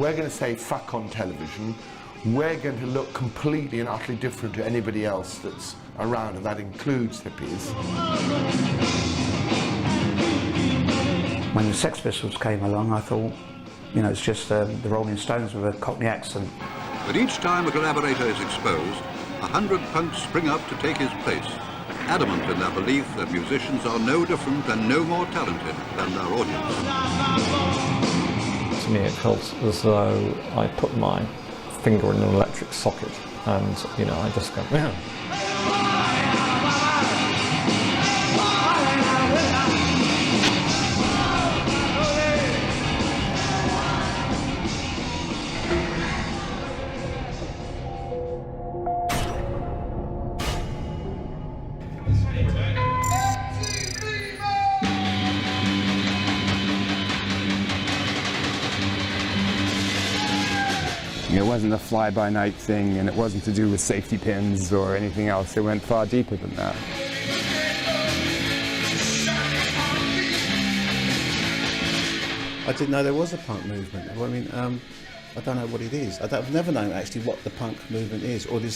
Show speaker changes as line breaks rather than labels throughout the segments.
we're going to say fuck on television, we're going to look completely and utterly different to anybody else that's around, and that includes hippies.
When the Sex Pistols came along, I thought, you know, it's just the Rolling Stones with a Cockney accent.
But each time a collaborator is exposed, 100 punks spring up to take his place, adamant in their belief that musicians are no different and no more talented than their audience.
To me it felt as though I put my finger in an electric socket and, you know, I just go, yeah.
It wasn't a fly-by-night thing, and it wasn't to do with safety pins or anything else. It went far deeper than that.
I didn't know there was a punk movement. I mean, I don't know what it is. I've never known actually what the punk movement is or the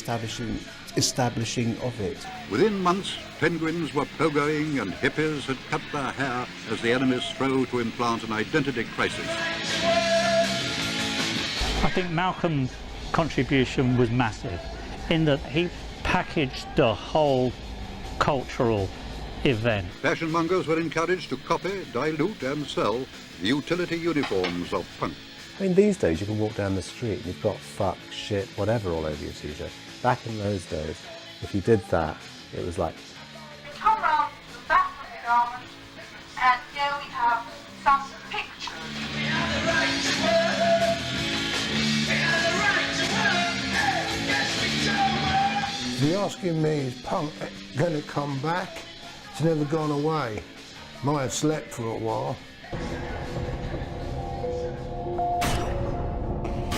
establishing of it.
Within months, penguins were pogoing and hippies had cut their hair as the enemies strove to implant an identity crisis.
I think Malcolm's contribution was massive in that he packaged the whole cultural event.
Fashion mongers were encouraged to copy, dilute and sell the utility uniforms of punk.
I mean, these days you can walk down the street and you've got fuck, shit, whatever all over your t-shirt. Back in those days, if you did that, it was like...
Come round to the back of the garment, and here we have some pictures. We have the right to work. We have the right to work. Yes, we do.
If you're asking me, is punk going to come back? It's never gone away. Might have slept for a while.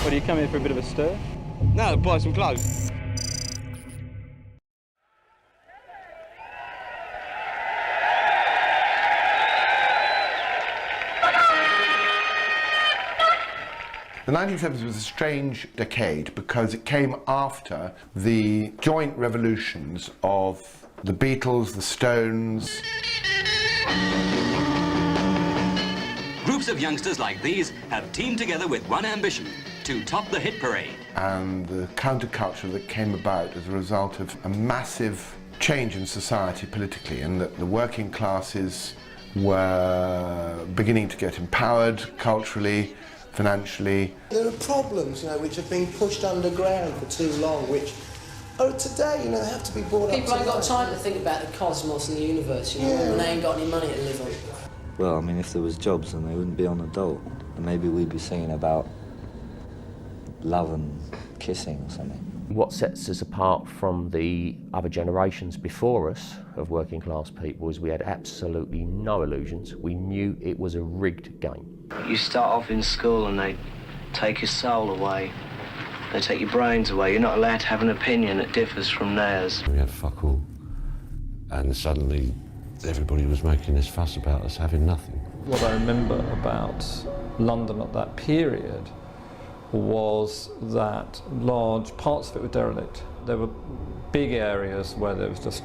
What, are you coming for a bit of a stir? No, to buy some clothes.
The 1970s was a strange decade because it came after the joint revolutions of the Beatles, the Stones.
Groups of youngsters like these have teamed together with one ambition, to top the hit parade.
And the counterculture that came about as a result of a massive change in society politically, and that the working classes were beginning to get empowered culturally, financially.
There are problems, you know, which have been pushed underground for too long, which are today, you know, they have to be brought up.
People ain't got time to think about the cosmos and the universe, you know, and they ain't got any money to live on.
Well, I mean, if there was jobs, then they wouldn't be on adult, and maybe we'd be singing about love and kissing or something.
What sets us apart from the other generations before us of working class people is we had absolutely no illusions. We knew it was a rigged game.
You start off in school and they take your soul away. They take your brains away. You're not allowed to have an opinion that differs from theirs.
We had fuck all, and suddenly everybody was making this fuss about us having nothing.
What I remember about London at that period was that large parts of it were derelict. There were big areas where there was just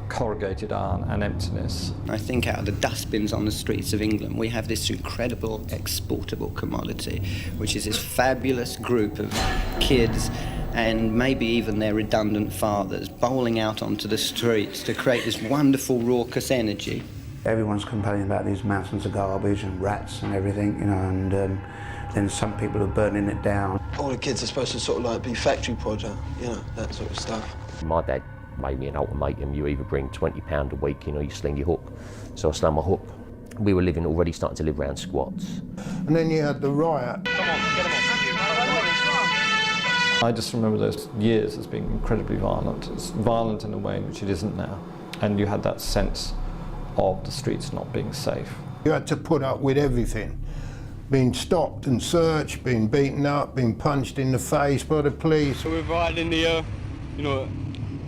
corrugated iron and emptiness.
I think out of the dustbins on the streets of England, we have this incredible exportable commodity, which is this fabulous group of kids and maybe even their redundant fathers bowling out onto the streets to create this wonderful raucous energy.
Everyone's complaining about these mountains of garbage and rats and everything, you know, and then some people are burning it down.
All the kids are supposed to sort of like be factory project, you know, that sort of stuff.
My dad made me an ultimatum: you either bring £20 a week in or you sling your hook. So I slung my hook. We were already starting to live around squats.
And then you had the riot.
Come on, get them on.
I just remember those years as being incredibly violent. It's violent in a way in which it isn't now. And you had that sense of the streets not being safe.
You had to put up with everything. Being stopped and searched, being beaten up, being punched in the face by the police.
So we're riding in the, you know,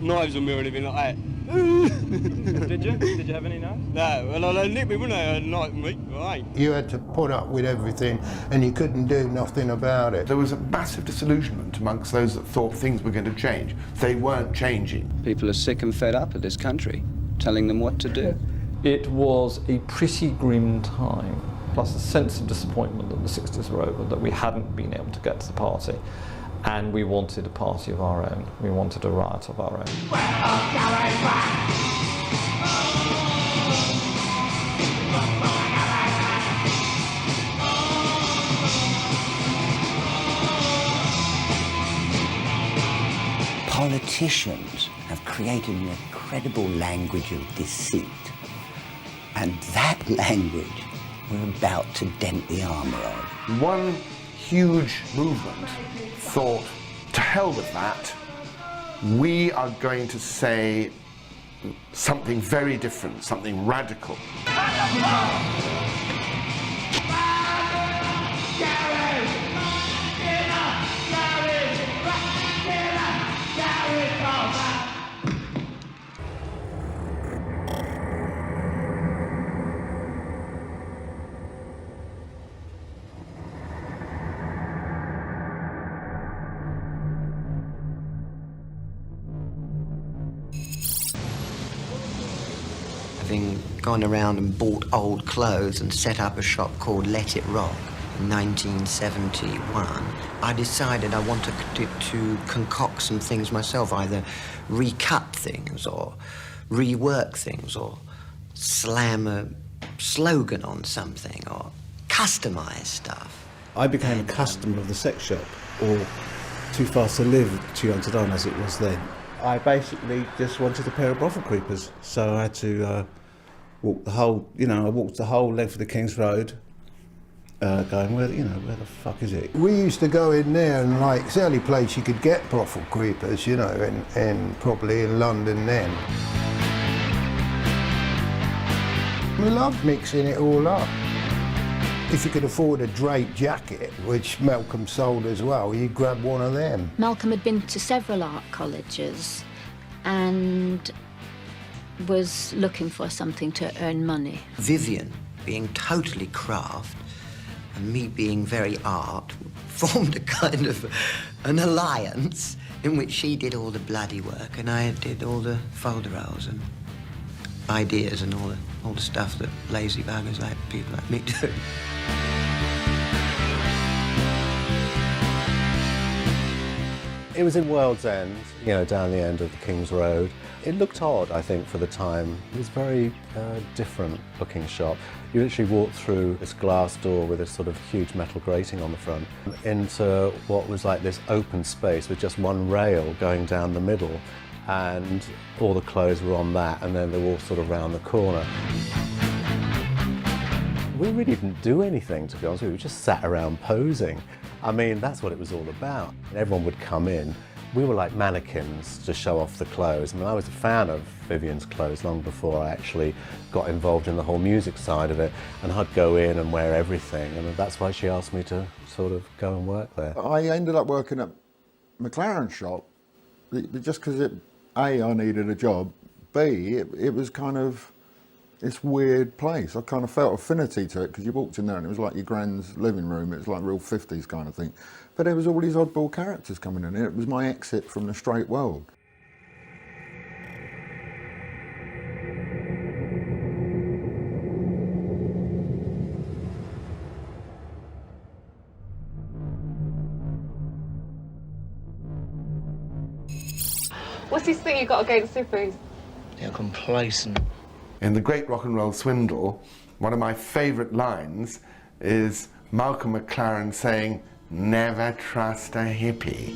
knives on me or anything like that. Did you? Did you have any notes? No, well, they nicked me, wouldn't they? Like me, right?
You had to put up with everything and you couldn't do nothing about it.
There was a massive disillusionment amongst those that thought things were going to change. They weren't changing.
People are sick and fed up of this country, telling them what to do.
It was a pretty grim time, plus a sense of disappointment that the 60s were over, that we hadn't been able to get to the party. And we wanted a party of our own. We wanted a riot of our own.
Politicians have created an incredible language of deceit. And that language we're about to dent the armour of.
One huge movement thought, to hell with that, we are going to say something very different, something radical.
Having gone around and bought old clothes and set up a shop called Let It Rock in 1971, I decided I wanted to concoct some things myself, either recut things or rework things or slam a slogan on something or customise stuff.
I became a customer of the sex shop, or Too Fast to Live, Too Young to Die as it was then. I basically just wanted a pair of brothel creepers, so I had to walk the whole, I walked the whole length of the King's Road, going, where the fuck is it?
We used to go in there and it's the only place you could get brothel creepers, and probably in London then. We loved mixing it all up. If you could afford a draped jacket, which Malcolm sold as well, you'd grab one of them.
Malcolm had been to several art colleges and was looking for something to earn money.
Vivienne, being totally craft, and me being very art, formed a kind of an alliance in which she did all the bloody work and I did all the folderols and ideas and all the stuff that lazy buggers like people like me do.
It was in World's End, down the end of the King's Road. It looked odd, I think, for the time. It was a very different looking shop. You literally walked through this glass door with this sort of huge metal grating on the front into what was like this open space with just one rail going down the middle, and all the clothes were on that, and then they were all sort of round the corner. We really didn't do anything, to be honest with you. We just sat around posing. I mean, that's what it was all about. Everyone would come in. We were like mannequins to show off the clothes. I mean, I was a fan of Vivienne's clothes long before I actually got involved in the whole music side of it, and I'd go in and wear everything, and that's why she asked me to sort of go and work there.
I ended up working at McLaren shop just because A, I needed a job, B, it was kind of this weird place. I kind of felt affinity to it because you walked in there and it was like your grand's living room. It was like real 50s kind of thing. But there was all these oddball characters coming in. It was my exit from the straight world.
What's this thing you've got against Zippers?
They're complacent.
In The Great Rock and Roll Swindle, one of my favourite lines is Malcolm McLaren saying, "Never trust a hippie."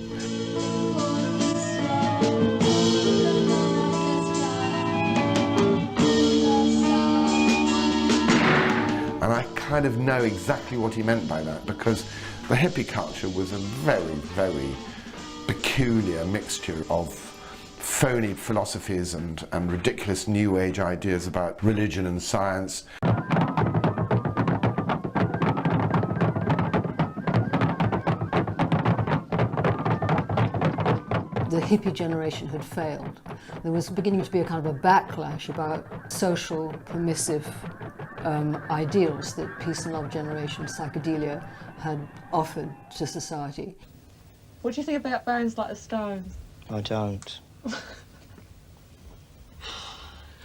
And I kind of know exactly what he meant by that, because the hippie culture was a very, very peculiar mixture of phony philosophies and ridiculous New Age ideas about religion and science.
The hippie generation had failed. There was beginning to be a kind of a backlash about social, permissive ideals that peace and love generation, psychedelia, had offered to society.
What do you think about bands like the Stones?
I don't.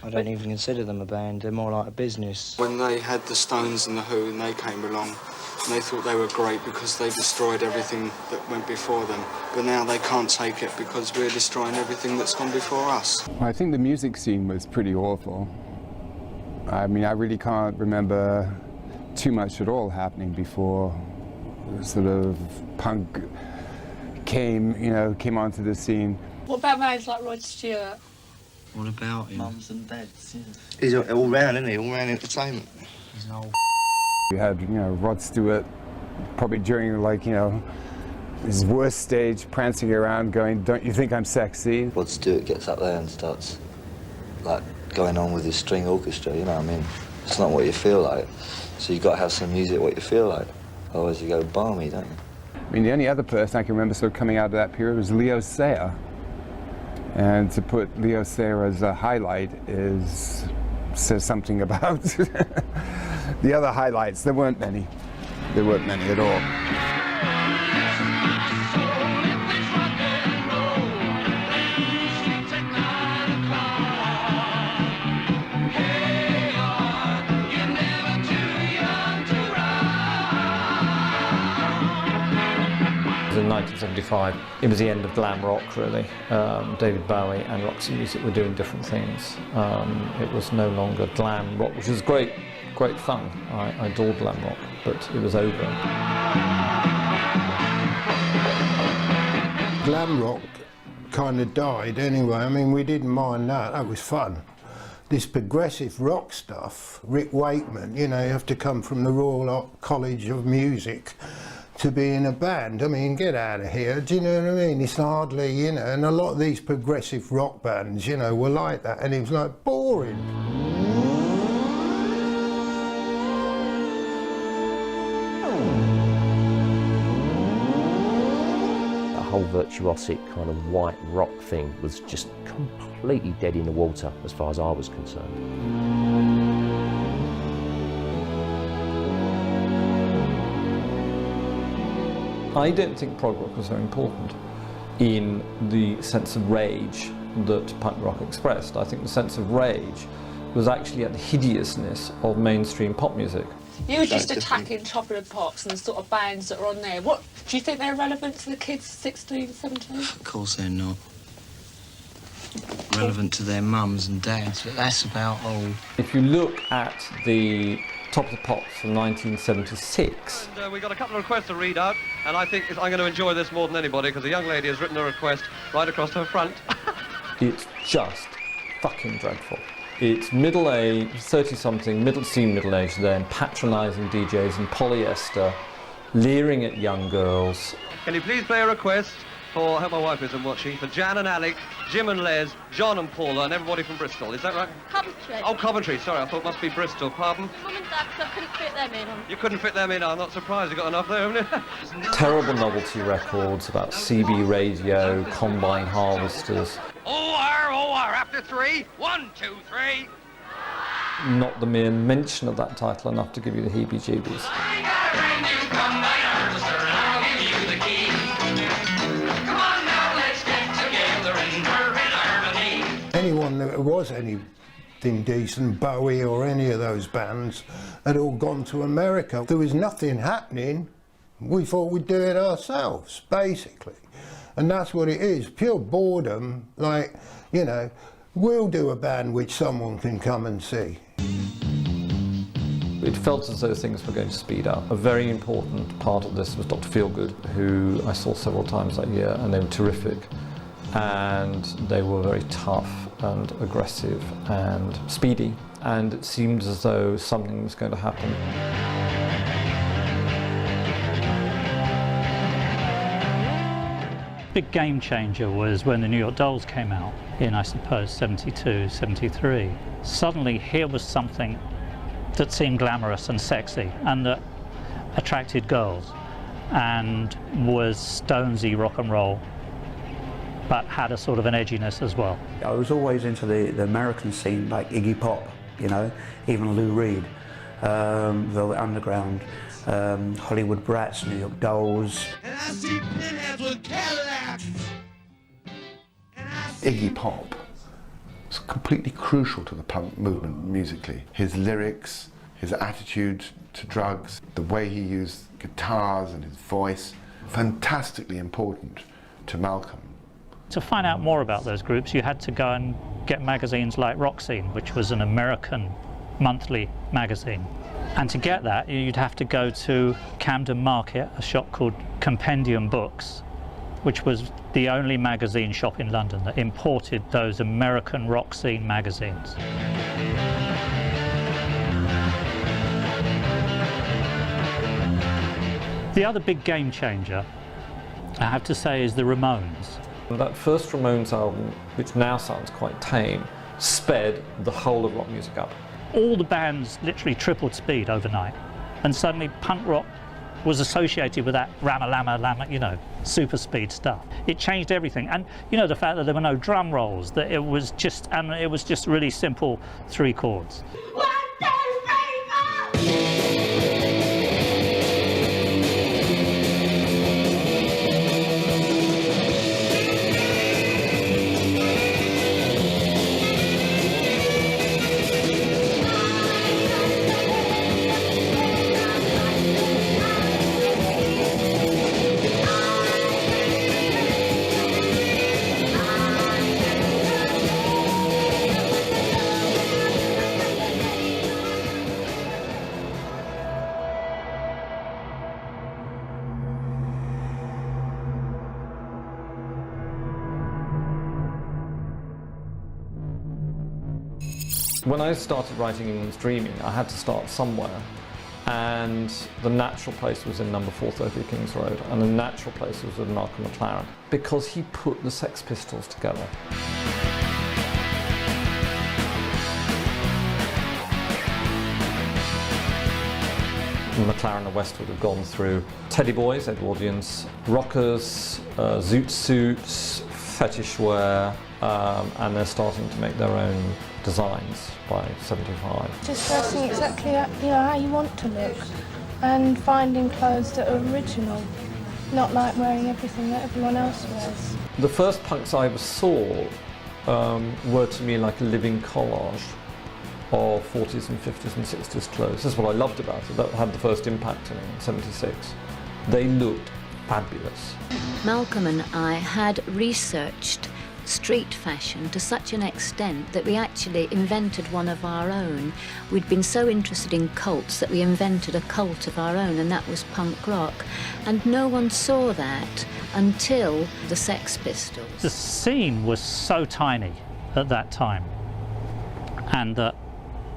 I don't even consider them a band, they're more like a business.
When they had the Stones and the Who and they came along, and they thought they were great because they destroyed everything that went before them. But now they can't take it because we're destroying everything that's gone before us.
I think the music scene was pretty awful. I mean, I really can't remember too much at all happening before sort of punk came onto the scene.
What about bands like Rod Stewart?
What about him?
Mums and dads, yeah.
He's all round, isn't he? All round entertainment.
He's an old
We had, Rod Stewart probably during, his worst stage, prancing around going, "Don't you think I'm sexy?"
Rod Stewart gets up there and starts, going on with his string orchestra, you know what I mean? It's not what you feel like. So you've got to have some music what you feel like. Otherwise you go balmy, don't you?
I mean, the only other person I can remember sort of coming out of that period was Leo Sayer. And to put Leo Sayer as a highlight says something about the other highlights. There weren't many. There weren't many at all.
In 1975, it was the end of glam rock, really. David Bowie and Roxy Music were doing different things. It was no longer glam rock, which was great fun. I adored glam rock, but it was over.
Glam rock kind of died anyway. I mean, we didn't mind that. That was fun. This progressive rock stuff, Rick Wakeman, you have to come from the Royal College of Music to be in a band. I mean, get out of here, do you know what I mean? It's hardly, and a lot of these progressive rock bands, were like that, and it was like boring.
The whole virtuosic kind of white rock thing was just completely dead in the water as far as I was concerned.
I don't think prog rock was very important in the sense of rage that punk rock expressed. I think the sense of rage was actually at the hideousness of mainstream pop music.
You were just attacking Chopper and Pops and the sort of bands that are on there. What do you think they're relevant to the kids 16, 17?
Of course they're not. Relevant to their mums and dads, but that's about all.
If you look at the Top of the Pops from 1976.
And we've got a couple of requests to read out, and I think I'm going to enjoy this more than anybody because a young lady has written a request right across her front.
It's just fucking dreadful. It's middle-aged, 30-something, seem middle-aged then, patronising DJs in polyester, leering at young girls.
Can you please play a request for, I hope my wife isn't watching, for Jan and Alec, Jim and Les, John and Paula, and everybody from Bristol. Is that right?
Coventry.
Oh, Coventry, sorry, I thought it must be Bristol. Pardon?
Mum and Dad, because I couldn't fit them in.
You couldn't fit them in, I'm not surprised. You got enough there, haven't you?
Terrible novelty records about CB radio, combine harvesters.
OR, after 3. 1, 2, 3.
Not the mere mention of that title enough to give you the heebie-jeebies.
Anyone that was anything decent, Bowie or any of those bands, had all gone to America. There was nothing happening. We thought we'd do it ourselves, basically. And that's what it is, pure boredom, we'll do a band which someone can come and see.
It felt as though things were going to speed up. A very important part of this was Dr. Feelgood, who I saw several times that year, and they were terrific. And they were very tough and aggressive and speedy, and it seemed as though something was going to happen.
Big game changer was when the New York Dolls came out in, I suppose, 72, 73. Suddenly here was something that seemed glamorous and sexy and that attracted girls and was Stonesy rock and roll but had a sort of an edginess as well.
I was always into the American scene, like Iggy Pop, you know, even Lou Reed, Velvet Underground, Hollywood Brats, New York Dolls.
Iggy Pop was completely crucial to the punk movement musically. His lyrics, his attitude to drugs, the way he used guitars and his voice, fantastically important to Malcolm.
To find out more about those groups, you had to go and get magazines like Rock Scene, which was an American monthly magazine. And to get that, you'd have to go to Camden Market, a shop called Compendium Books, which was the only magazine shop in London that imported those American rock scene magazines. The other big game changer, I have to say, is the Ramones.
That first Ramones album, which now sounds quite tame, sped the whole of rock music up.
All the bands literally tripled speed overnight, and suddenly punk rock was associated with that rama-lama, you know, super speed stuff. It changed everything, and you know, the fact that there were no drum rolls, that it was just really simple 3 chords.
1, 2, 3, 4!
When I started writing England's Dreaming, I had to start somewhere, and the natural place was in number 430 Kings Road, and the natural place was with Malcolm McLaren, because he put the Sex Pistols together. McLaren and Westwood have gone through teddy boys, Edwardians, rockers, zoot suits, fetish wear, and they're starting to make their own designs by 75.
Just dressing exactly how you want to look, and finding clothes that are original, not like wearing everything that everyone else wears.
The first punks I ever saw were to me like a living collage of 40s and 50s and 60s clothes. That's what I loved about it. That had the first impact on me in 76. They looked fabulous.
Malcolm and I had researched street fashion to such an extent that we actually invented one of our own. We'd been so interested in cults that we invented a cult of our own, and that was punk rock. And no one saw that until the Sex Pistols.
The scene was so tiny at that time, and that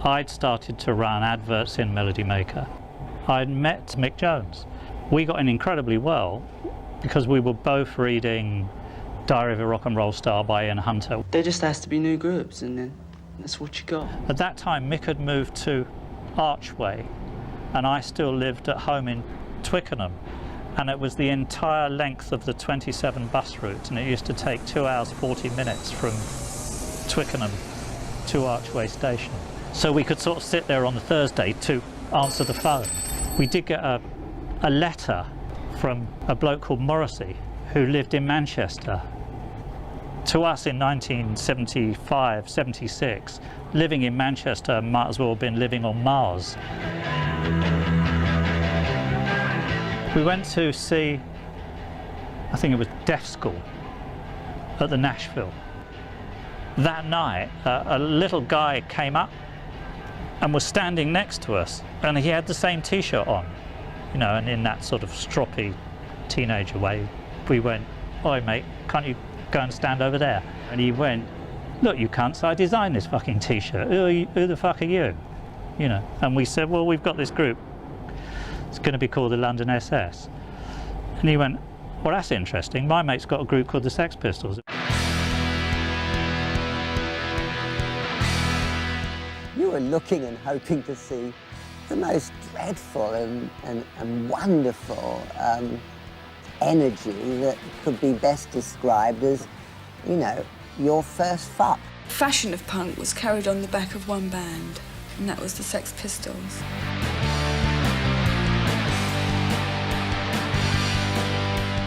I'd started to run adverts in Melody Maker. I'd met Mick Jones. We got in incredibly well because we were both reading Diary of a Rock and Roll Star by Ian Hunter.
There just has to be new groups, and then that's what you got.
At that time, Mick had moved to Archway, and I still lived at home in Twickenham, and it was the entire length of the 27 bus route, and it used to take 2 hours 40 minutes from Twickenham to Archway Station. So we could sort of sit there on the Thursday to answer the phone. We did get a letter from a bloke called Morrissey, who lived in Manchester. To us in 1975, 76, living in Manchester might as well have been living on Mars. We went to see, I think it was Deaf School at the Nashville. That night, a little guy came up and was standing next to us, and he had the same T-shirt on, you know, and in that sort of stroppy teenager way, we went, "Oi mate, can't you go and stand over there?" And he went, "Look, you cunts, I designed this fucking T-shirt. Who the fuck are you?" You know, and we said, "Well, we've got this group. It's going to be called the London SS." And he went, "Well, that's interesting. My mate's got a group called the Sex Pistols."
You were looking and hoping to see the most dreadful and wonderful energy that could be best described as you know, your first fuck.
Fashion of punk was carried on the back of one band, and that was the Sex Pistols.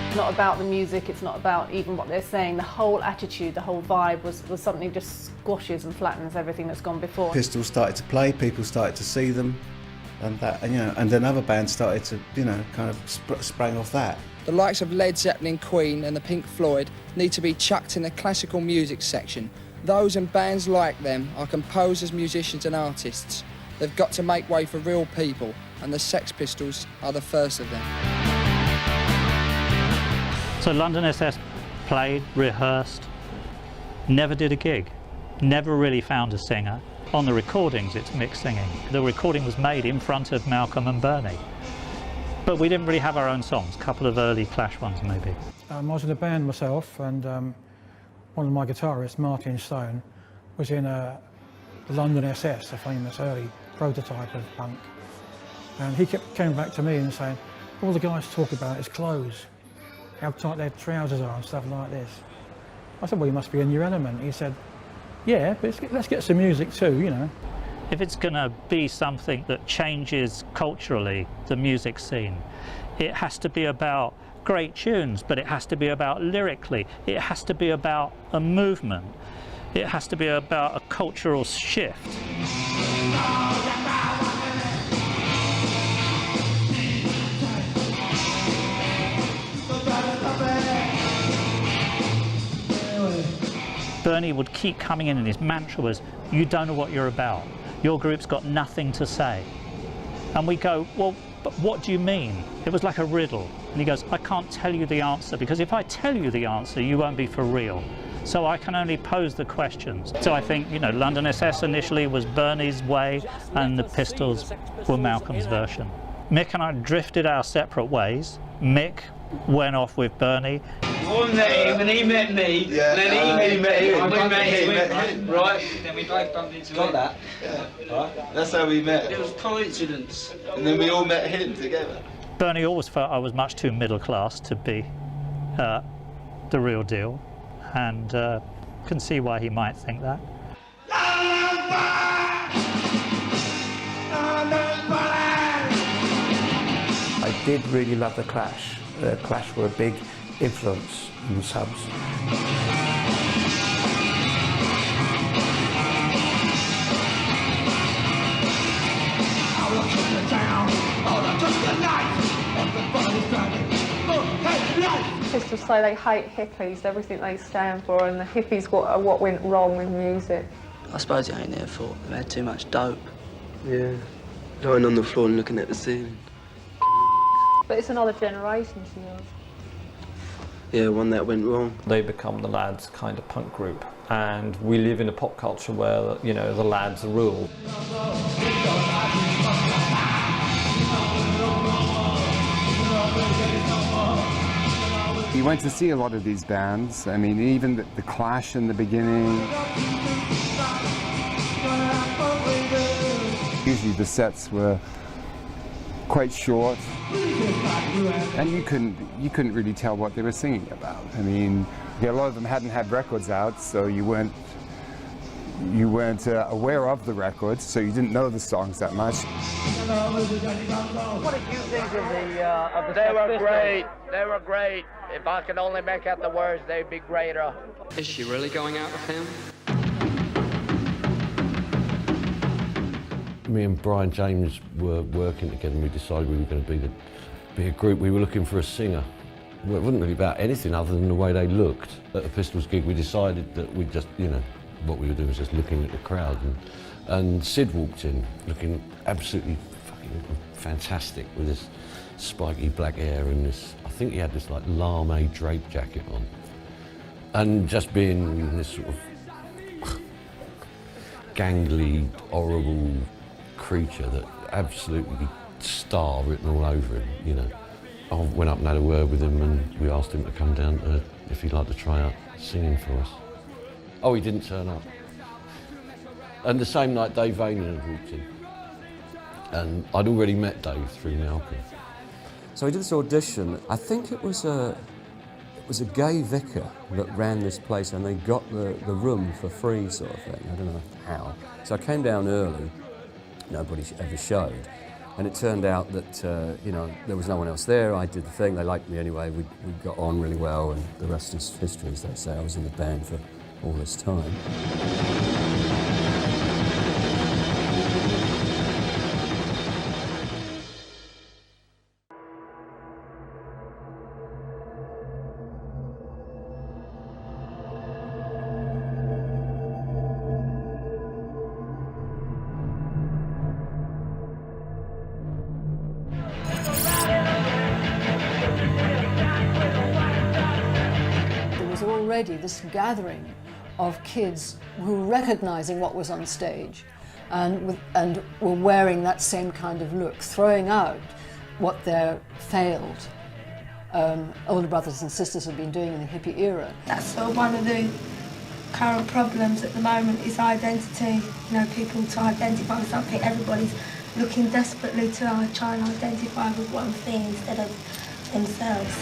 It's not about the music, it's not about even what they're saying. The whole attitude, the whole vibe was something just squashes and flattens everything that's gone before.
Pistols started to play, people started to see them, and then other bands started to, kind of sprang off that.
The likes of Led Zeppelin, Queen and the Pink Floyd need to be chucked in the classical music section. Those and bands like them are composers, musicians and artists. They've got to make way for real people, and the Sex Pistols are the first of them.
So London SS played, rehearsed, never did a gig, never really found a singer. On the recordings it's mixed singing. The recording was made in front of Malcolm and Bernie. But we didn't really have our own songs, a couple of early Clash ones maybe.
I was in a band myself, and one of my guitarists, Martin Stone, was in the London SS, a famous early prototype of punk. And he kept coming back to me and saying, all the guys talk about is clothes, how tight their trousers are and stuff like this. I said, well, you must be in your element. He said, yeah, but let's get some music too,
If it's going to be something that changes culturally the music scene, it has to be about great tunes, but it has to be about lyrically, it has to be about a movement, it has to be about a cultural shift. Bernie would keep coming in and his mantra was, you don't know what you're about. Your group's got nothing to say. And we go, well, but what do you mean? It was like a riddle. And he goes, I can't tell you the answer, because if I tell you the answer, you won't be for real. So I can only pose the questions. So I think, London SS initially was Bernie's way, and the Pistols were Malcolm's version. Mick and I drifted our separate ways. Mick went off with Bernie.
I met him and he met me, and then he met him and we met him, right? Then we both bumped into him. Got that? Yeah. Right. That's how we met. It was coincidence. And then we all met him together.
Bernie always felt I was much too middle class to be the real deal, and can see why he might think that.
I did really love the Clash. The Clash were a big influence in the subs.
Pistols say they hate hippies, everything they stand for, and the hippies are what went wrong with music.
I suppose it ain't their fault. They had too much dope. Yeah. Lying on the floor and looking at the ceiling.
But it's another generation to yours.
Yeah, one that went wrong.
They become the lads' kind of punk group, and we live in a pop culture where, the lads rule.
You went to see a lot of these bands. I mean, even the Clash in the beginning. Usually the sets were quite short, and you couldn't really tell what they were singing about. I mean, a lot of them hadn't had records out, so you weren't aware of the records, so you didn't know the songs that much.
What did you think of the They were great. They were great. If I could only make out the words, they'd be greater.
Is she really going out with him?
Me and Brian James were working together, and we decided we were going to be a group. We were looking for a singer. Well, it wasn't really about anything other than the way they looked. At the Pistols gig, we decided that we just, what we were doing was just looking at the crowd. And Sid walked in, looking absolutely fucking fantastic with this spiky black hair and this, I think he had this like lame drape jacket on. And just being this sort of gangly, horrible creature that absolutely star written all over him, I went up and had a word with him, and we asked him to come down if he'd like to try out singing for us. Oh, he didn't turn up. And the same night Dave Vanian had walked in. And I'd already met Dave through Malcolm.
So we did this audition. I think it was
It was a gay vicar that ran this place, and they got the room for free, sort of thing. I don't know how. So I came down early. Nobody ever showed, and it turned out that you know, there was no one else there. I did the thing. They liked me anyway. We got on really well, and the rest is history, as they say. I was in the band for all this time.
This gathering of kids who were recognising what was on stage and were wearing that same kind of look, throwing out what their failed older brothers and sisters had been doing in the hippie era.
That's one of the current problems at the moment is identity. You know, people to identify with something, everybody's looking desperately to try and identify with one thing instead of themselves.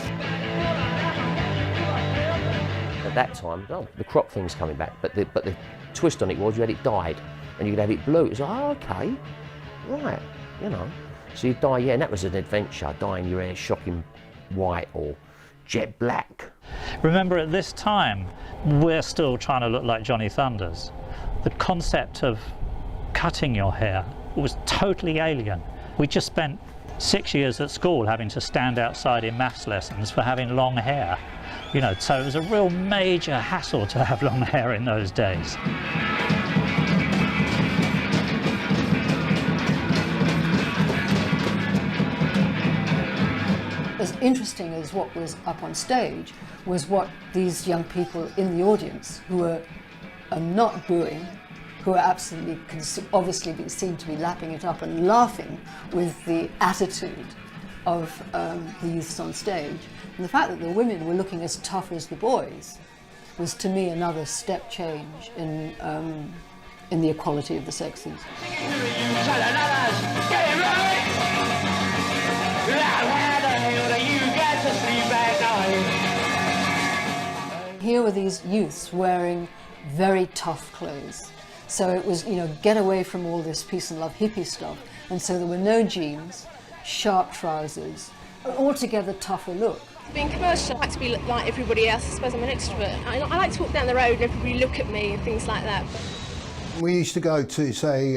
At that time, oh, the crop thing's coming back, but the twist on it was you had it dyed, and you could have it blue. It was like, oh, okay, right, you know. So you dye, yeah, and that was an adventure, dyeing your hair shocking white or jet black.
Remember, at this time, we're still trying to look like Johnny Thunders. The concept of cutting your hair was totally alien. We just spent 6 years at school having to stand outside in maths lessons for having long hair. You know, so it was a real major hassle to have long hair in those days.
As interesting as what was up on stage was what these young people in the audience who were not booing, who were absolutely obviously seen to be lapping it up and laughing with the attitude of the youths on stage. And the fact that the women were looking as tough as the boys was, to me, another step change in the equality of the sexes. Here were these youths wearing very tough clothes. So it was, you know, get away from all this peace and love hippie stuff. And so there were no jeans, sharp trousers, an altogether tougher look.
Being commercial, I like to be like everybody else. I suppose I'm an extrovert. I like to walk down the road and everybody look at me and things like that.
We used to go to, say,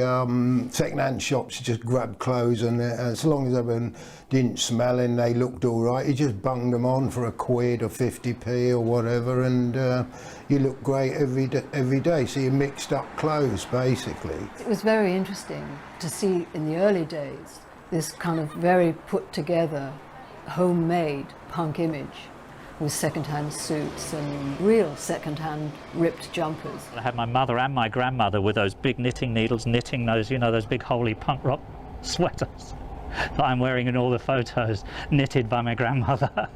second-hand shops to just grab clothes, and as long as everyone didn't smell and they looked all right, you just bunged them on for £1 or 50p or whatever, and you looked great every day. So you mixed up clothes, basically.
It was very interesting to see in the early days this kind of very put-together, homemade punk image with second-hand suits and real second-hand ripped jumpers.
I had my mother and my grandmother with those big knitting needles knitting those, you know, those big holy punk rock sweaters that I'm wearing in all the photos, knitted by my grandmother.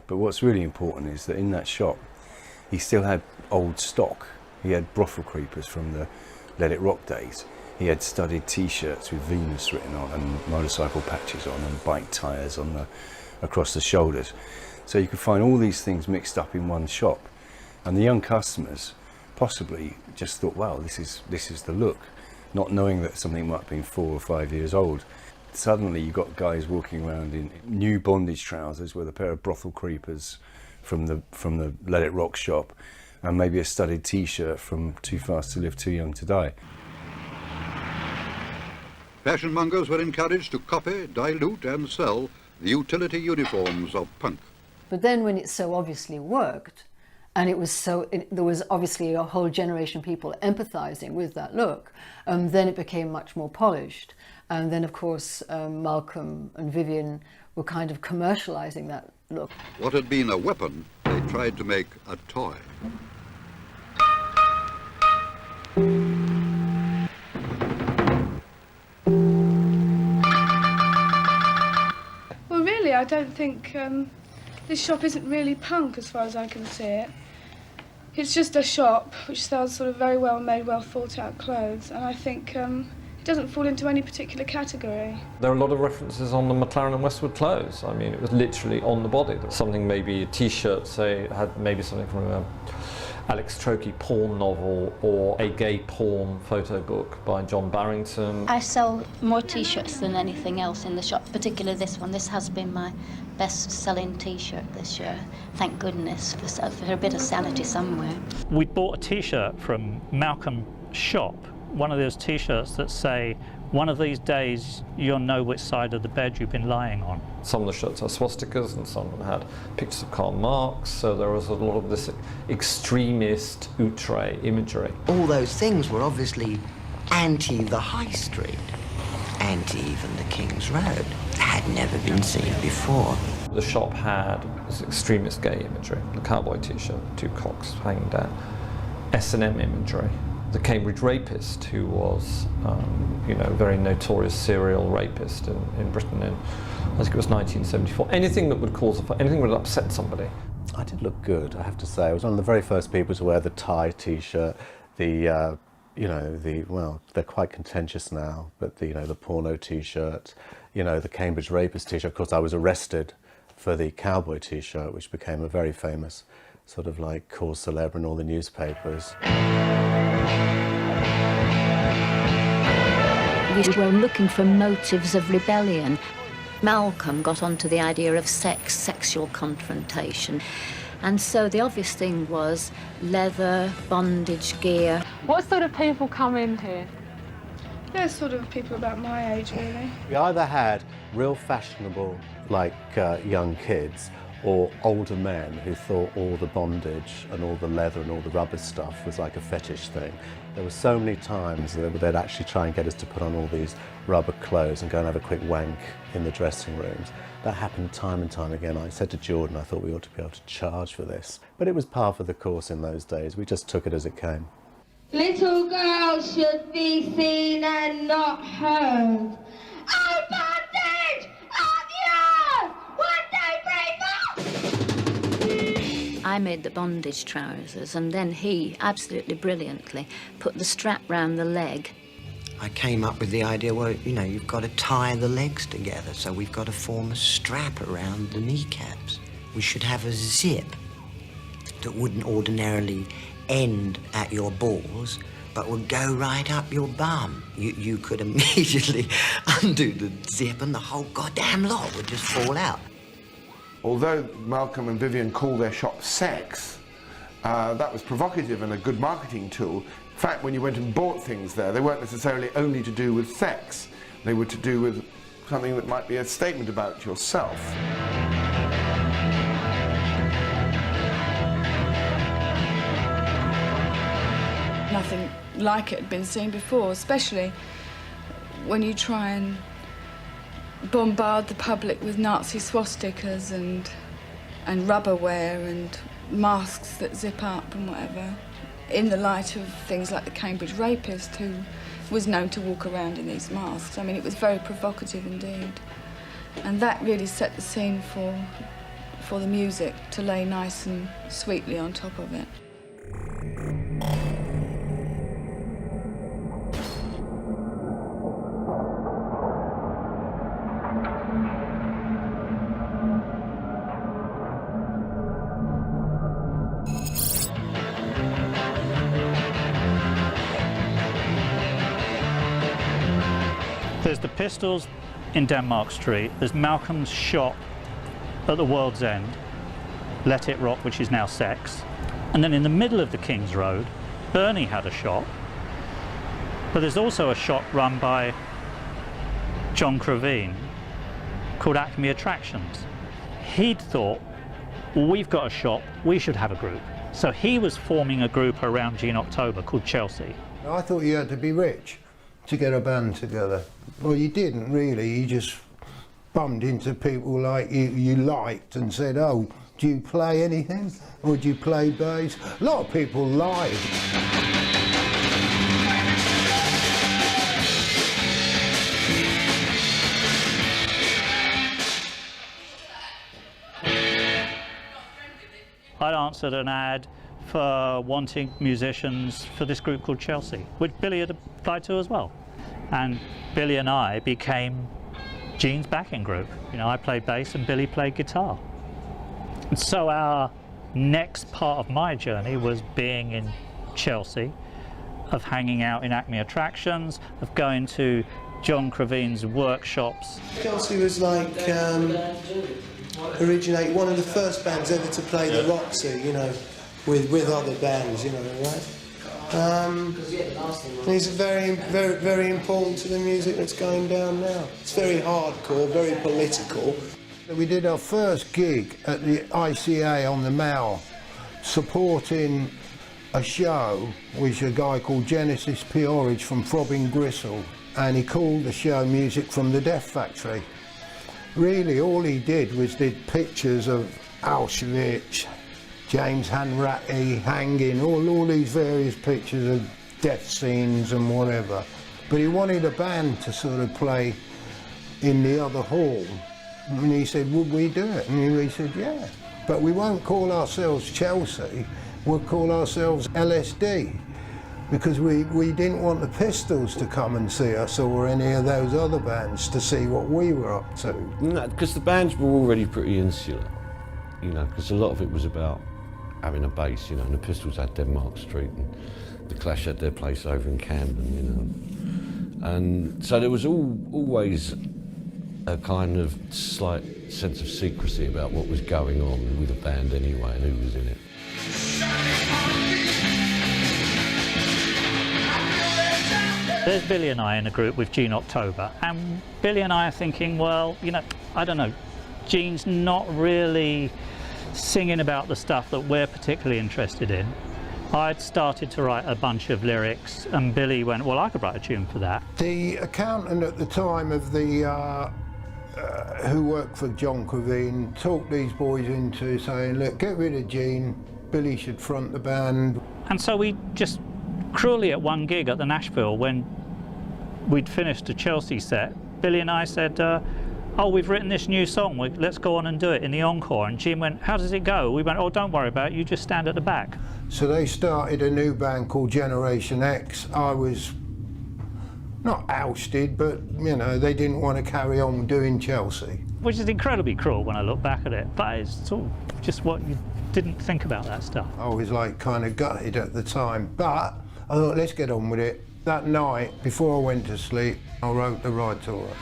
But what's really important is that in that shop, he still had old stock. He had brothel creepers from the Let It Rock days. He had studded T-shirts with Venus written on and motorcycle patches on and bike tyres on across the shoulders. So you could find all these things mixed up in one shop, and the young customers possibly just thought, wow, this is the look, not knowing that something might have been 4 or 5 years old. Suddenly you got guys walking around in new bondage trousers with a pair of brothel creepers from the Let It Rock shop, and maybe a studded T-shirt from Too Fast to Live, Too Young to Die.
Fashion mongers were encouraged to copy, dilute and sell the utility uniforms of punk.
But then when it so obviously worked, and there was obviously a whole generation of people empathising with that look, then it became much more polished. And then, of course, Malcolm and Vivienne were kind of commercialising that look.
What had been a weapon, they tried to make a toy.
Well, really, I don't think this shop isn't really punk as far as I can see it. It's just a shop which sells sort of very well made, well thought out clothes, and I think
It doesn't fall into any particular category.
There are a lot of references on the McLaren and Westwood clothes. I mean, it was literally on the body. There was something, maybe a T-shirt, say, had maybe something from a Alex Trokey porn novel or a gay porn photo book by John Barrington.
I sell more T-shirts than anything else in the shop, particularly this one. This has been my best-selling T-shirt this year. Thank goodness for a bit of sanity somewhere.
We bought a T-shirt from Malcolm's shop, one of those T-shirts that say, one of these days you'll know which side of the bed you've been lying on. Some of the shirts had swastikas and some had pictures of Karl Marx, so there was a lot of this extremist outre imagery.
All those things were obviously anti the High Street, anti even the King's Road. Had never been seen before.
The shop had this extremist gay imagery, the cowboy T-shirt, two cocks hanging down, S&M imagery. The Cambridge rapist, who was, you know, a very notorious serial rapist in Britain in, I think it was 1974. Anything that would cause anything that would upset somebody.
I did look good, I have to say. I was one of the very first people to wear the tie T-shirt, the, you know, well, they're quite contentious now, but the, you know, the porno T-shirt, you know, the Cambridge rapist T-shirt. Of course, I was arrested for the cowboy T-shirt, which became a very famous sort of like cause célèbre in all the newspapers.
We were looking for motives of rebellion. Malcolm got onto the idea of sex, sexual confrontation. And so the obvious thing was leather, bondage gear.
What sort of people come in here?
They're sort of people about my age, really.
We either had real fashionable, like young kids, or older men who thought all the bondage and all the leather and all the rubber stuff was like a fetish thing. There were so many times that they'd actually try and get us to put on all these rubber clothes and go and have a quick wank in the dressing rooms. That happened time and time again. I said to Jordan, I thought we ought to be able to charge for this. But it was par for the course in those days. We just took it as it came.
Little girls should be seen and not heard. Oh, bondage! Up yours! One day,
I made the bondage trousers, and then he, absolutely brilliantly, put the strap round the leg.
I came up with the idea, well, you know, you've got to tie the legs together, so we've got to form a strap around the kneecaps. We should have a zip that wouldn't ordinarily end at your balls, but would go right up your bum. You could immediately undo the zip and the whole goddamn lot would just fall out.
Although Malcolm and Vivienne call their shop Sex, that was provocative and a good marketing tool. In fact, when you went and bought things there, they weren't necessarily only to do with sex. They were to do with something that might be a statement about yourself.
Nothing like it had been seen before, especially when you try and bombard the public with Nazi swastikas and rubberware and masks that zip up and whatever, in the light of things like the Cambridge rapist, who was known to walk around in these masks. I mean, it was very provocative indeed. And that really set the scene for the music to lay nice and sweetly on top of it.
There's the Pistols in Denmark Street, there's Malcolm's shop at the World's End, Let It Rock, which is now Sex, and then in the middle of the King's Road, Bernie had a shop, but there's also a shop run by John Crevine called Acme Attractions. He'd thought, well, we've got a shop, we should have a group. So he was forming a group around Gene October called Chelsea.
I thought you had to be rich to get a band together. Well, you didn't really. You just bumped into people like you liked and said, oh, do you play anything? Or do you play bass? A lot of people lied.
I'd answered an ad for wanting musicians for this group called Chelsea, which Billy had applied to as well. and Billy and I became Gene's backing group. You know, I played bass and Billy played guitar. And so our next part of my journey was being in Chelsea, of hanging out in Acme Attractions, of going to John Crevine's workshops.
Chelsea was like originate one of the first bands ever to play the Roxy, you know, with other bands, you know, right? These are very important to the music that's going down now. It's very hardcore, very political.
We did our first gig at the ICA on the Mall, supporting a show with a guy called Genesis Peorage from Throbbing Gristle, and he called the show Music from the Death Factory. Really, all he did was did pictures of Auschwitz, James Hanratty hanging, all these various pictures of death scenes and whatever. But he wanted a band to sort of play in the other hall. And he said, would we do it? And we said, yeah. But we won't call ourselves Chelsea, we'll call ourselves LSD. Because we didn't want the Pistols to come and see us, or any of those other bands to see what we were up to.
No, because the bands were already pretty insular, you know, because a lot of it was about having a base, you know, and the Pistols had Denmark Street, and the Clash had their place over in Camden, you know. And so there was always a kind of slight sense of secrecy about what was going on with the band anyway, and who was in it.
There's Billy and I in a group with Gene October, and Billy and I are thinking, well, you know, I don't know, Gene's not really singing about the stuff that we're particularly interested in. I'd started to write a bunch of lyrics, and Billy went, well, I could write a tune for that.
The accountant at the time of the who worked for John Crevine talked these boys into saying, look, get rid of Gene, Billy should front the band.
And so we just cruelly at one gig at the Nashville, when we'd finished a Chelsea set, Billy and I said, oh, we've written this new song, let's go on and do it in the encore. And Gene went, how does it go? We went, oh, don't worry about it, you just stand at the back.
So they started a new band called Generation X. I was not ousted, but, you know, they didn't want to carry on doing Chelsea.
Which is incredibly cruel when I look back at it, but it's sort of just what you didn't think about that stuff.
I was like kind of gutted at the time, but I thought, let's get on with it. That night, before I went to sleep, I wrote the Ride to Her.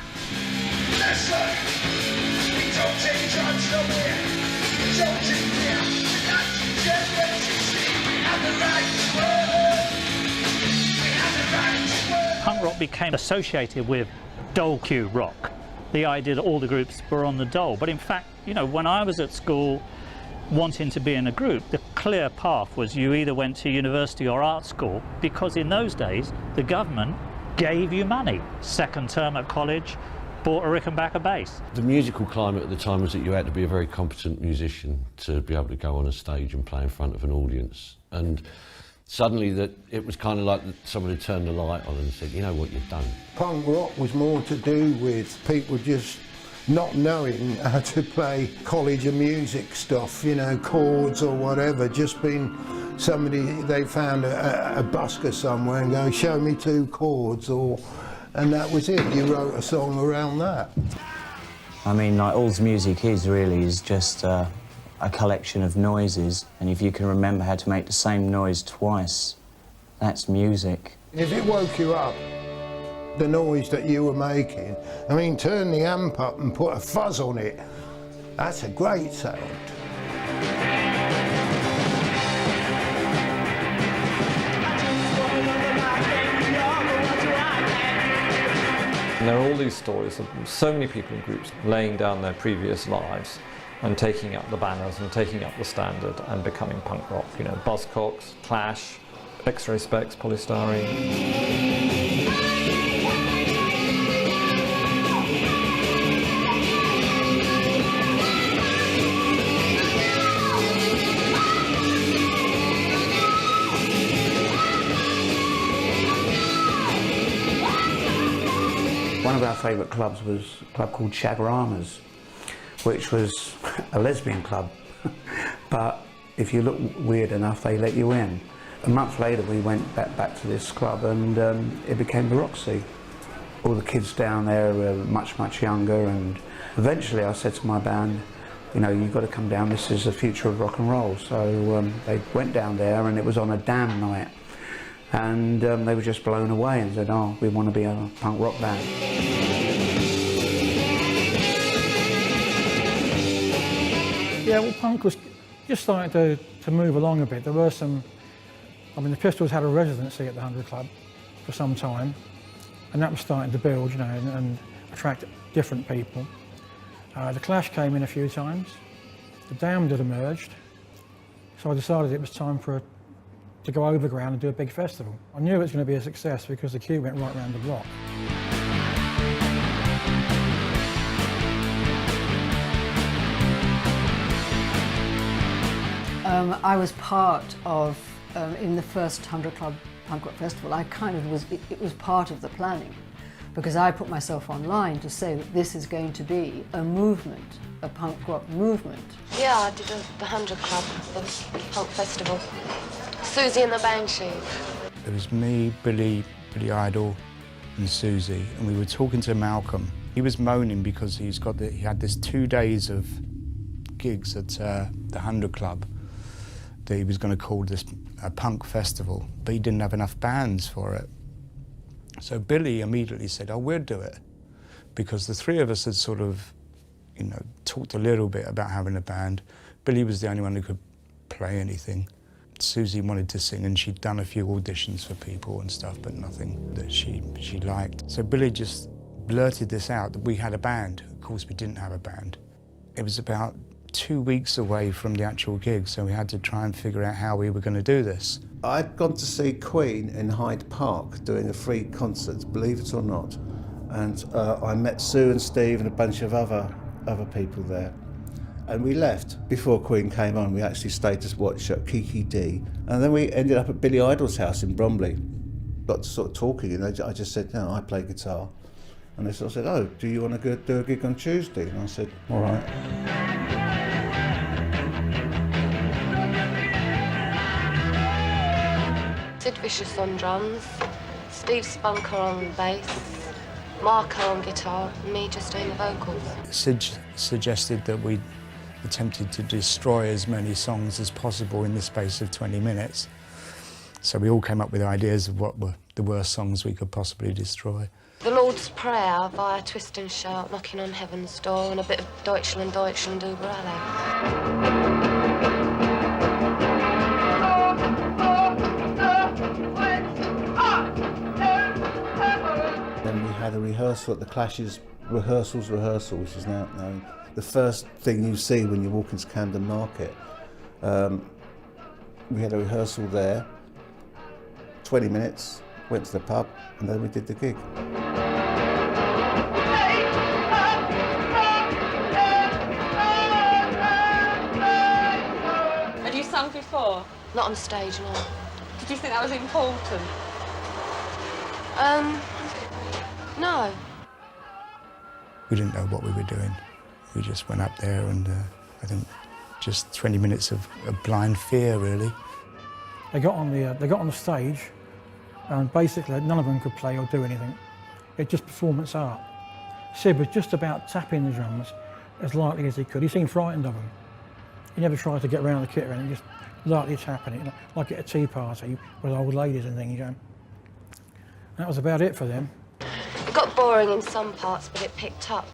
Punk rock became associated with dole cue rock. The idea that all the groups were on the dole. But in fact, you know, when I was at school wanting to be in a group, the clear path was you either went to university or art school, because in those days the government gave you money. Second term at college, bought a Rickenbacker bass.
The musical climate at the time was that you had to be a very competent musician to be able to go on a stage and play in front of an audience. And suddenly that it was kind of like somebody turned the light on and said, you know what, you've done.
Punk rock was more to do with people just not knowing how to play college of music stuff, you know, chords or whatever, just being somebody, they found a busker somewhere and go, show me 2 chords, and that was it. You wrote a song around that.
I mean, like, all music is just a collection of noises, and if you can remember how to make the same noise twice, that's music.
If it woke you up, the noise that you were making, I mean, turn the amp up and put a fuzz on it, that's a great sound.
And there are all these stories of so many people in groups laying down their previous lives and taking up the banners and taking up the standard and becoming punk rock. You know, Buzzcocks, Clash, X-Ray Specs, Polystyrene.
One of our favourite clubs was a club called Shagrama's, which was a lesbian club. But if you look weird enough, they let you in. A month later, we went back to this club, and it became the Roxy. All the kids down there were much, much younger, and eventually I said to my band, you know, you've got to come down, this is the future of rock and roll. So they went down there, and it was on a Damn night, and they were just blown away and said, oh, we want to be a punk rock band.
Yeah, well, punk was just starting to move along a bit. There were some, I mean, the Pistols had a residency at the 100 Club for some time, and that was starting to build, you know, and attract different people. The Clash came in a few times. The Damned had emerged, so I decided it was time to go overground and do a big festival. I knew it was going to be a success because the queue went right round the block.
I was part of, in the first 100 Club Punk Rock Festival, I kind of was, it was part of the planning, because I put myself online to say that this is going to be a movement, a punk rock movement.
Yeah, I did the 100 Club, the punk festival. Susie and the Banshees.
It was me, Billy Idol and Susie, and we were talking to Malcolm. He was moaning because he had this 2 days of gigs at the 100 Club that he was going to call this a punk festival, but he didn't have enough bands for it. So Billy immediately said, oh, we'll do it, because the three of us had sort of, you know, talked a little bit about having a band. Billy was the only one who could play anything. Susie wanted to sing, and she'd done a few auditions for people and stuff, but nothing that she liked. So Billy just blurted this out, that we had a band. Of course, we didn't have a band. It was about 2 weeks away from the actual gig, so we had to try and figure out how we were going to do this.
I'd gone to see Queen in Hyde Park doing a free concert, believe it or not, and I met Sue and Steve and a bunch of other people there. And we left before Queen came on. We actually stayed to watch Kiki D, and then we ended up at Billy Idol's house in Bromley. Got to sort of talking, and I just said, no, I play guitar. And they sort of said, oh, do you want to go do a gig on Tuesday? And I said, all right.
Sid Vicious on drums, Steve Spunker on bass, Marco on guitar, and me just doing the vocals.
Sid suggested that we attempted to destroy as many songs as possible in the space of 20 minutes. So we all came up with ideas of what were the worst songs we could possibly destroy.
The Lord's Prayer via Twist and Shout, Knocking on Heaven's Door, and a bit of Deutschland, Deutschland über alle.
Then we had a rehearsal at the Clash's rehearsal, which is now known. The first thing you see when you walk into Camden Market. We had a rehearsal there, 20 minutes, went to the pub, and then we did the gig.
Had you sung before?
Not on stage, no.
Did you think that was important?
No.
We didn't know what we were doing. We just went up there, and I think just 20 minutes of blind fear, really.
They got on the stage, and basically none of them could play or do anything. It's just performance art. Sid was just about tapping the drums as lightly as he could. He seemed frightened of them. He never tried to get around the kit or anything, just lightly tapping it, like at a tea party with old ladies and things, you know. And that was about it for them.
It got boring in some parts, but it picked up.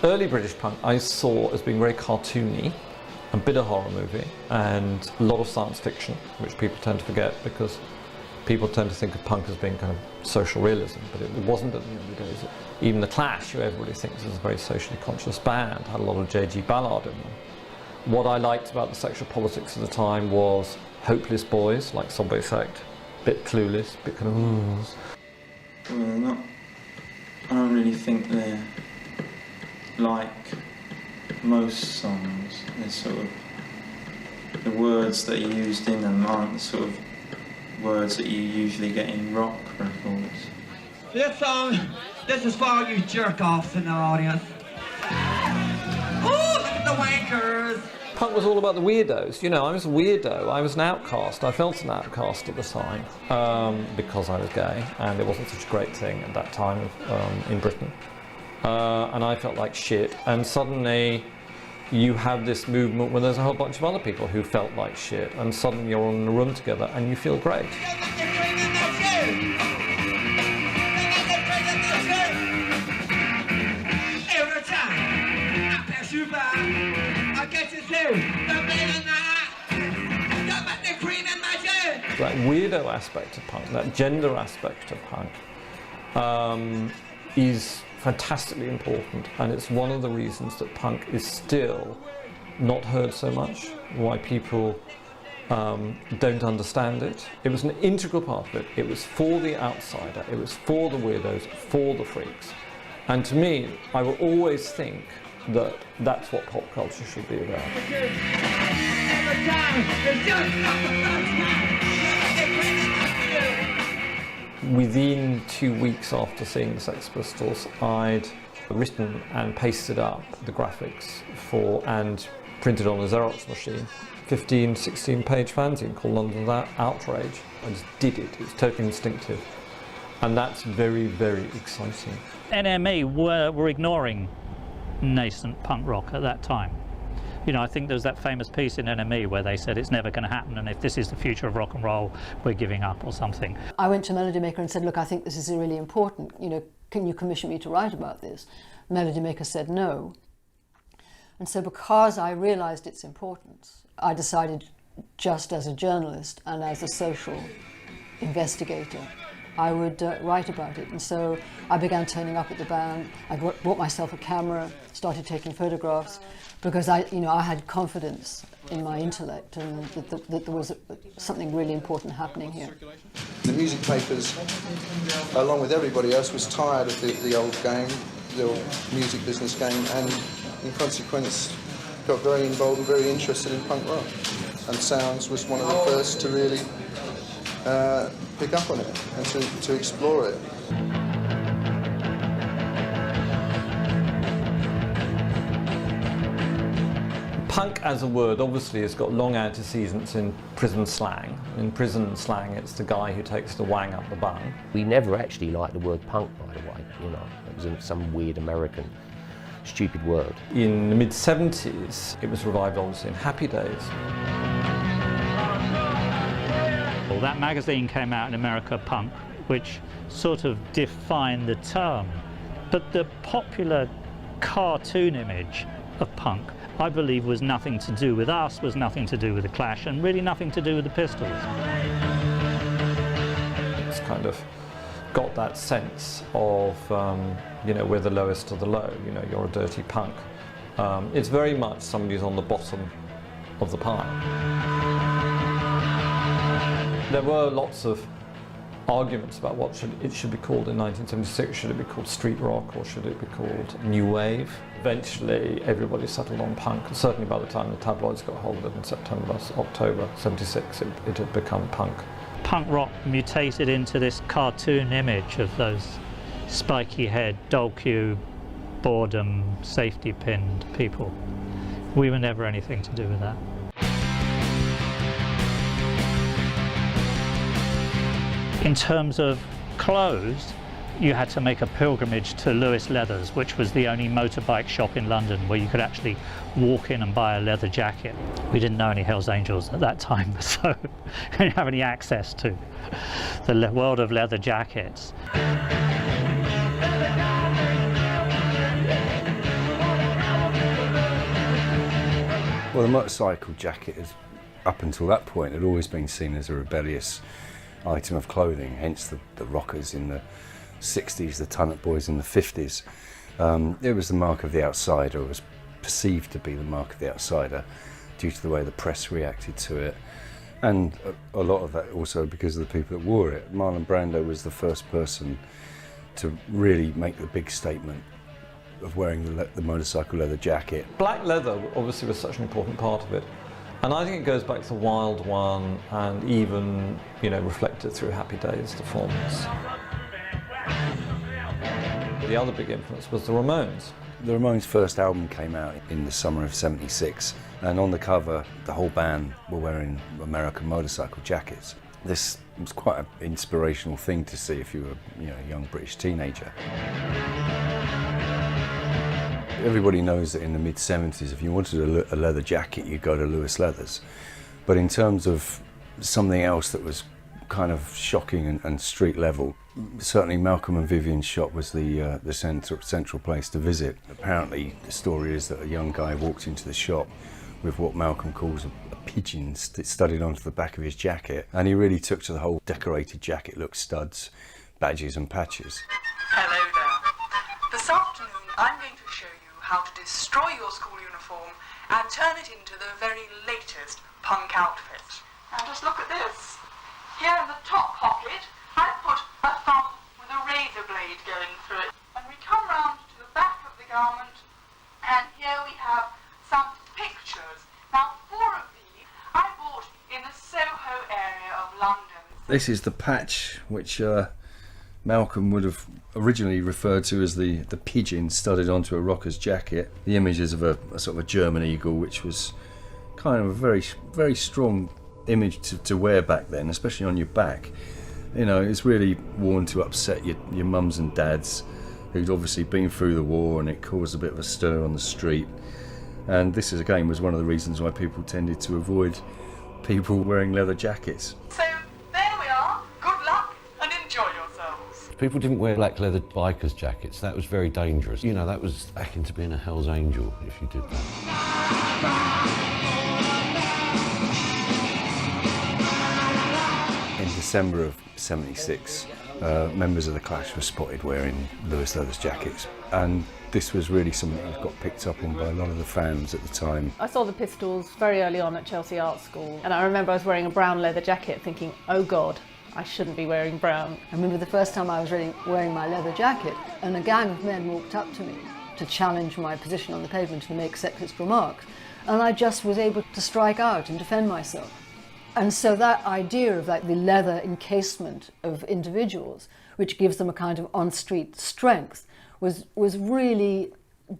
Early British punk I saw as being very cartoony, a bit of horror movie, and a lot of science fiction, which people tend to forget because people tend to think of punk as being kind of social realism, but it wasn't at the early days. Even the Clash, who everybody thinks is a very socially conscious band, had a lot of J.G. Ballard in them. What I liked about the sexual politics of the time was hopeless boys, like Subway Sect, a bit clueless, a bit kind of
Well, I don't really think they're like
most songs, there's sort of the words that are used in them aren't the sort of words that you usually get in rock records.
This song, this is for all you jerk-offs in the audience. Ooh, look at the wankers!
Punk was all about the weirdos. You know, I was a weirdo. I was an outcast. I felt an outcast at the time because I was gay, and it wasn't such a great thing at that time in Britain. And I felt like shit. And suddenly, you have this movement where there's a whole bunch of other people who felt like shit, and suddenly you're all in a room together, and you feel great. That weirdo aspect of punk, that gender aspect of punk, is fantastically important, and it's one of the reasons that punk is still not heard so much, why people don't understand it. It was an integral part of it. It was for the outsider, it was for the weirdos, for the freaks. And to me, I will always think that that's what pop culture should be about. Within 2 weeks after seeing the Sex Pistols, I'd written and pasted up the graphics for and printed on a Xerox machine 15, 16-page fanzine called London's Outrage. I just did it. It was totally instinctive. And that's very, very exciting.
NME were ignoring nascent punk rock at that time. You know, I think there was that famous piece in NME where they said it's never going to happen, and if this is the future of rock and roll, we're giving up or something.
I went to Melody Maker and said, look, I think this is really important. You know, can you commission me to write about this? Melody Maker said no. And so because I realised its importance, I decided just as a journalist and as a social investigator, I would write about it. And so I began turning up at the band. I bought myself a camera, started taking photographs, because I had confidence in my intellect and that there was something really important happening here.
The music papers, along with everybody else, was tired of the old game, the old music business game, and in consequence got very involved and very interested in punk rock. And Sounds was one of the first to really pick up on it and to explore it.
Punk as a word obviously has got long antecedents in prison slang. In prison slang, it's the guy who takes the wang up the bum.
We never actually liked the word punk, by the way, you know. It was some weird American stupid word.
In the mid-70s, it was revived obviously in Happy Days.
Well, that magazine came out in America, Punk, which sort of defined the term. But the popular cartoon image of punk, I believe, was nothing to do with us, was nothing to do with the Clash, and really nothing to do with the Pistols.
It's kind of got that sense of, you know, we're the lowest of the low, you know, you're a dirty punk. It's very much somebody who's on the bottom of the pile. There were lots of arguments about what it should be called in 1976. Should it be called street rock or should it be called new wave? Eventually everybody settled on punk. Certainly by the time the tabloids got hold of it in September, October 76, it had become punk.
Punk rock mutated into this cartoon image of those spiky head, doll cube, boredom, safety pinned people. We were never anything to do with that. In terms of clothes, you had to make a pilgrimage to Lewis Leathers, which was the only motorbike shop in London where you could actually walk in and buy a leather jacket. We didn't know any Hells Angels at that time, so we didn't have any access to the world of leather jackets.
Well, the motorcycle jacket has, up until that point, had always been seen as a rebellious item of clothing, hence the rockers in the 60s, the Tunnett Boys in the 50s. It was the mark of the outsider, or was perceived to be the mark of the outsider due to the way the press reacted to it. And a lot of that also because of the people that wore it. Marlon Brando was the first person to really make the big statement of wearing the motorcycle leather jacket.
Black leather obviously was such an important part of it, and I think it goes back to Wild One and even, you know, reflected through Happy Days performance. The other big influence was the Ramones.
The Ramones' first album came out in the summer of '76, and on the cover the whole band were wearing American motorcycle jackets. This was quite an inspirational thing to see if you were, you know, a young British teenager. Everybody knows that in the mid-70s, if you wanted a leather jacket, you'd go to Lewis Leathers. But in terms of something else that was kind of shocking and street level, certainly Malcolm and Vivienne's shop was the central place to visit. Apparently, the story is that a young guy walked into the shop with what Malcolm calls a pigeon studded onto the back of his jacket, and he really took to the whole decorated jacket look, studs, badges and patches.
Hello there. This afternoon I'm going to show you how to destroy your school uniform and turn it into the very latest punk outfit. Now just look at this. Here in the top pocket I've put a thumb with a razor blade going through it. And we come round to the back of the garment, and here we have some pictures. Now 4 of these I bought in the Soho area of London.
This is the patch which Malcolm would have originally referred to as the pigeon studded onto a rocker's jacket. The image is of a sort of a German eagle, which was kind of a very, very strong image to wear back then, especially on your back. You know, it's really worn to upset your mums and dads, who'd obviously been through the war, and it caused a bit of a stir on the street. And this, again, was one of the reasons why people tended to avoid people wearing leather jackets.
So there we are. Good luck and enjoy yourselves.
People didn't wear black leather bikers' jackets. That was very dangerous. You know, that was akin to being a Hell's Angel if you did that.
In December of '76, members of the Clash were spotted wearing Lewis Leathers jackets, and this was really something that got picked up on by a lot of the fans at the time.
I saw the Pistols very early on at Chelsea Art School, and I remember I was wearing a brown leather jacket thinking, oh God, I shouldn't be wearing brown.
I remember the first time I was really wearing my leather jacket, and a gang of men walked up to me to challenge my position on the pavement and make sexist remarks, and I just was able to strike out and defend myself. And so that idea of like the leather encasement of individuals, which gives them a kind of on-street strength, was really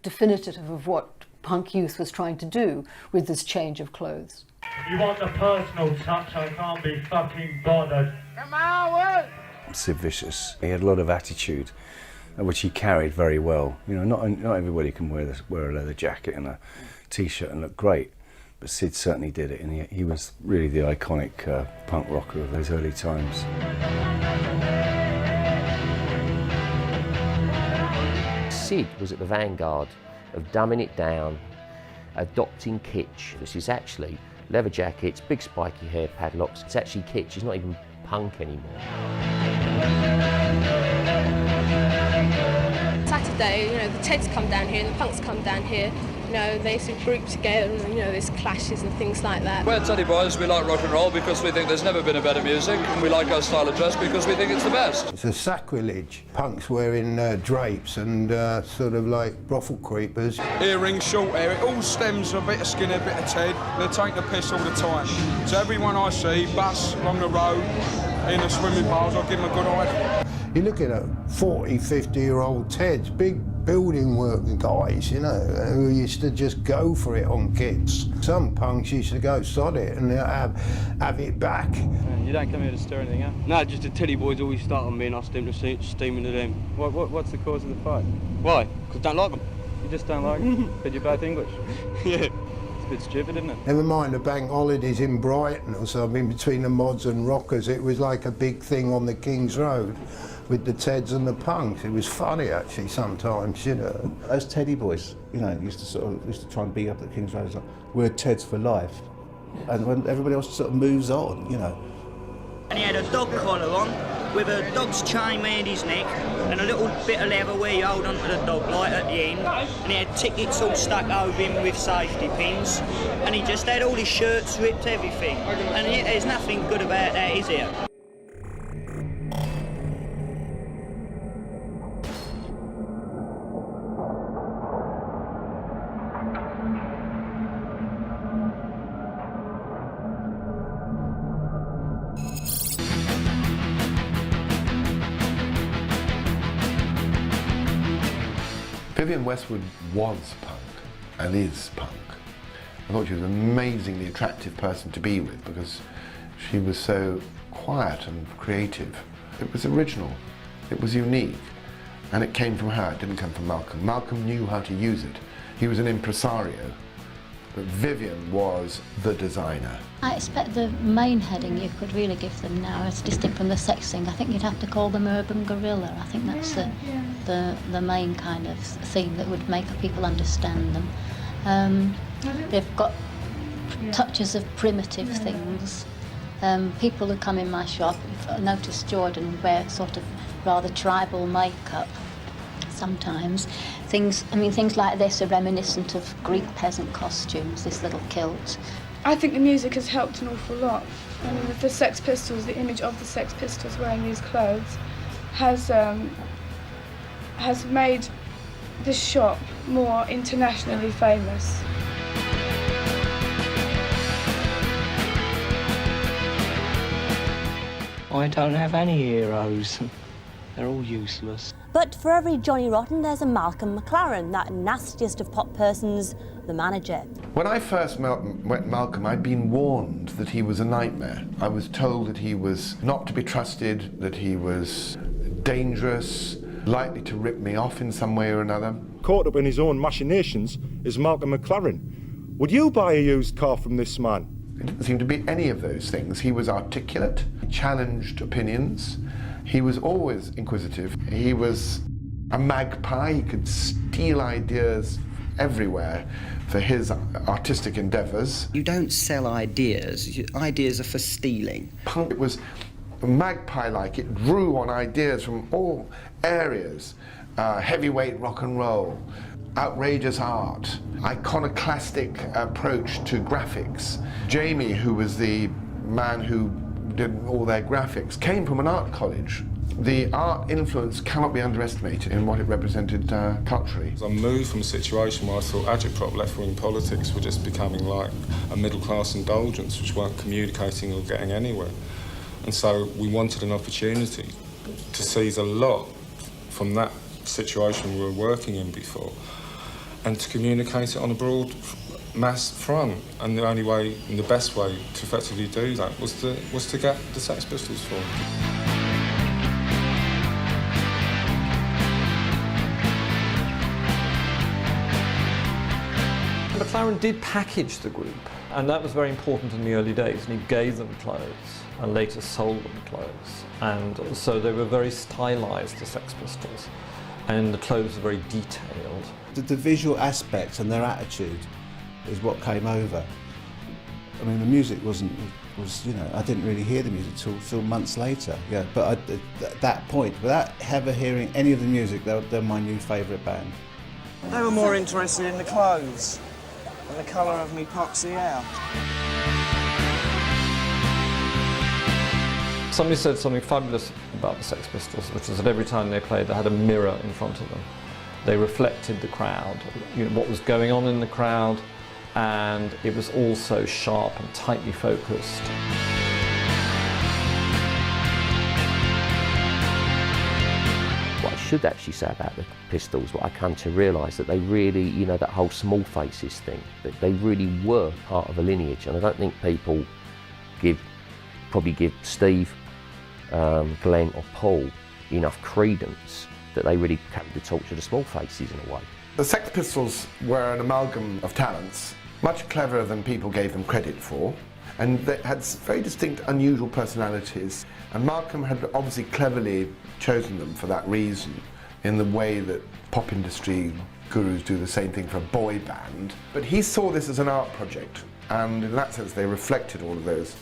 definitive of what punk youth was trying to do with this change of clothes.
You want the personal touch, I can't be fucking bothered. Come on!
Sid Vicious, he had a lot of attitude, which he carried very well. You know, not everybody can wear a leather jacket and a t-shirt and look great, but Sid certainly did it, and he was really the iconic punk rocker of those early times.
Sid was at the vanguard of dumbing it down, adopting kitsch. This is actually leather jackets, big spiky hair padlocks. It's actually kitsch, it's not even punk anymore.
Saturday, you know, the Teds come down here and the punks come down here. You know, they sort of group together and, you know, there's clashes and things like that.
We're Teddy Boys, we like rock and roll because we think there's never been a better music, and we like our style of dress because we think it's the best.
It's a sacrilege. Punks wearing drapes and sort of like brothel creepers.
Earrings, short hair, it all stems from a bit of skin, a bit of Ted. They take the piss all the time. So everyone I see, bus along the road, in the swimming pools, I give them a good eye.
You're looking at 40, 50-year-old Teds, big building working guys, you know, who used to just go for it on kids. Some punks used to go sod it and have it back.
You don't come here to stir anything up? No, just the Teddy Boys always start on me and I steam into them. What's the cause of the fight? Why? Because I don't like them. You just don't like them? But you're both English? Yeah. It's a bit stupid, isn't it?
Never mind the bank holidays in Brighton or something, between the mods and rockers, it was like a big thing on the King's Road with the Teds and the punks. It was funny actually sometimes, you know.
As Teddy Boys, you know, used to try and beat up the King's Road, like, we're Teds for life. And when everybody else sort of moves on, you know.
And he had a dog collar on with a dog's chain round his neck and a little bit of leather where you hold onto the dog light at the end, and he had tickets all stuck over him with safety pins, and he just had all his shirts ripped, everything. And there's nothing good about that, is there?
Vivienne Westwood was punk and is punk. I thought she was an amazingly attractive person to be with because she was so quiet and creative. It was original, it was unique, and it came from her, it didn't come from Malcolm. Malcolm knew how to use it. He was an impresario, but Vivienne was the designer.
I expect the main heading you could really give them now is distinct from the sex thing. I think you'd have to call them urban guerrilla. I think that's the main kind of theme that would make people understand them. They've got touches of primitive things. People who come in my shop, I notice Jordan wear sort of rather tribal makeup sometimes. Things like this are reminiscent of Greek peasant costumes, this little kilt.
I think the music has helped an awful lot. I mean, the Sex Pistols, the image of the Sex Pistols wearing these clothes has made the shop more internationally famous.
I don't have any heroes. They're all useless.
But for every Johnny Rotten, there's a Malcolm McLaren, that nastiest of pop persons, the manager.
When I first met Malcolm, I'd been warned that he was a nightmare. I was told that he was not to be trusted, that he was dangerous, likely to rip me off in some way or another.
Caught up in his own machinations is Malcolm McLaren. Would you buy a used car from this man?
It didn't seem to be any of those things. He was articulate, he challenged opinions, he was always inquisitive. He was a magpie, he could steal ideas everywhere for his artistic endeavours.
You don't sell ideas, ideas are for stealing.
Punk was magpie-like, it drew on ideas from all areas. Heavyweight rock and roll, outrageous art, iconoclastic approach to graphics. Jamie, who was the man who did all their graphics, came from an art college. The art influence cannot be underestimated in what it represented culturally.
I moved from a situation where I thought agitprop left-wing politics were just becoming like a middle-class indulgence which weren't communicating or getting anywhere. And so we wanted an opportunity to seize a lot from that situation we were working in before and to communicate it on a broad mass front. And the only way, and the best way to effectively do that was to get the Sex Pistols formed.
McLaren did package the group, and that was very important in the early days, and he gave them clothes and later sold them clothes. And so they were very stylised, the Sex Pistols, and the clothes were very detailed.
The visual aspects and their attitude is what came over. I mean, the music was, you know, I didn't really hear the music till months later, yeah. But at that point, without ever hearing any of the music, they're my new favourite band.
They were more interested in the clothes and the colour of me poxy hair.
Somebody said something fabulous about the Sex Pistols, which is that every time they played, they had a mirror in front of them. They reflected the crowd, you know, what was going on in the crowd, and it was also sharp and tightly focused.
What I should actually say about the Pistols, what I come to realise, that they really, you know, that whole small faces thing, that they really were part of a lineage, and I don't think people probably give Steve, Glenn or Paul enough credence that they really carried the torch of the small faces in a way.
The Sex Pistols were an amalgam of talents, much cleverer than people gave them credit for, and they had very distinct, unusual personalities. And Malcolm had obviously cleverly chosen them for that reason, in the way that pop industry gurus do the same thing for a boy band. But he saw this as an art project, and in that sense they reflected all of those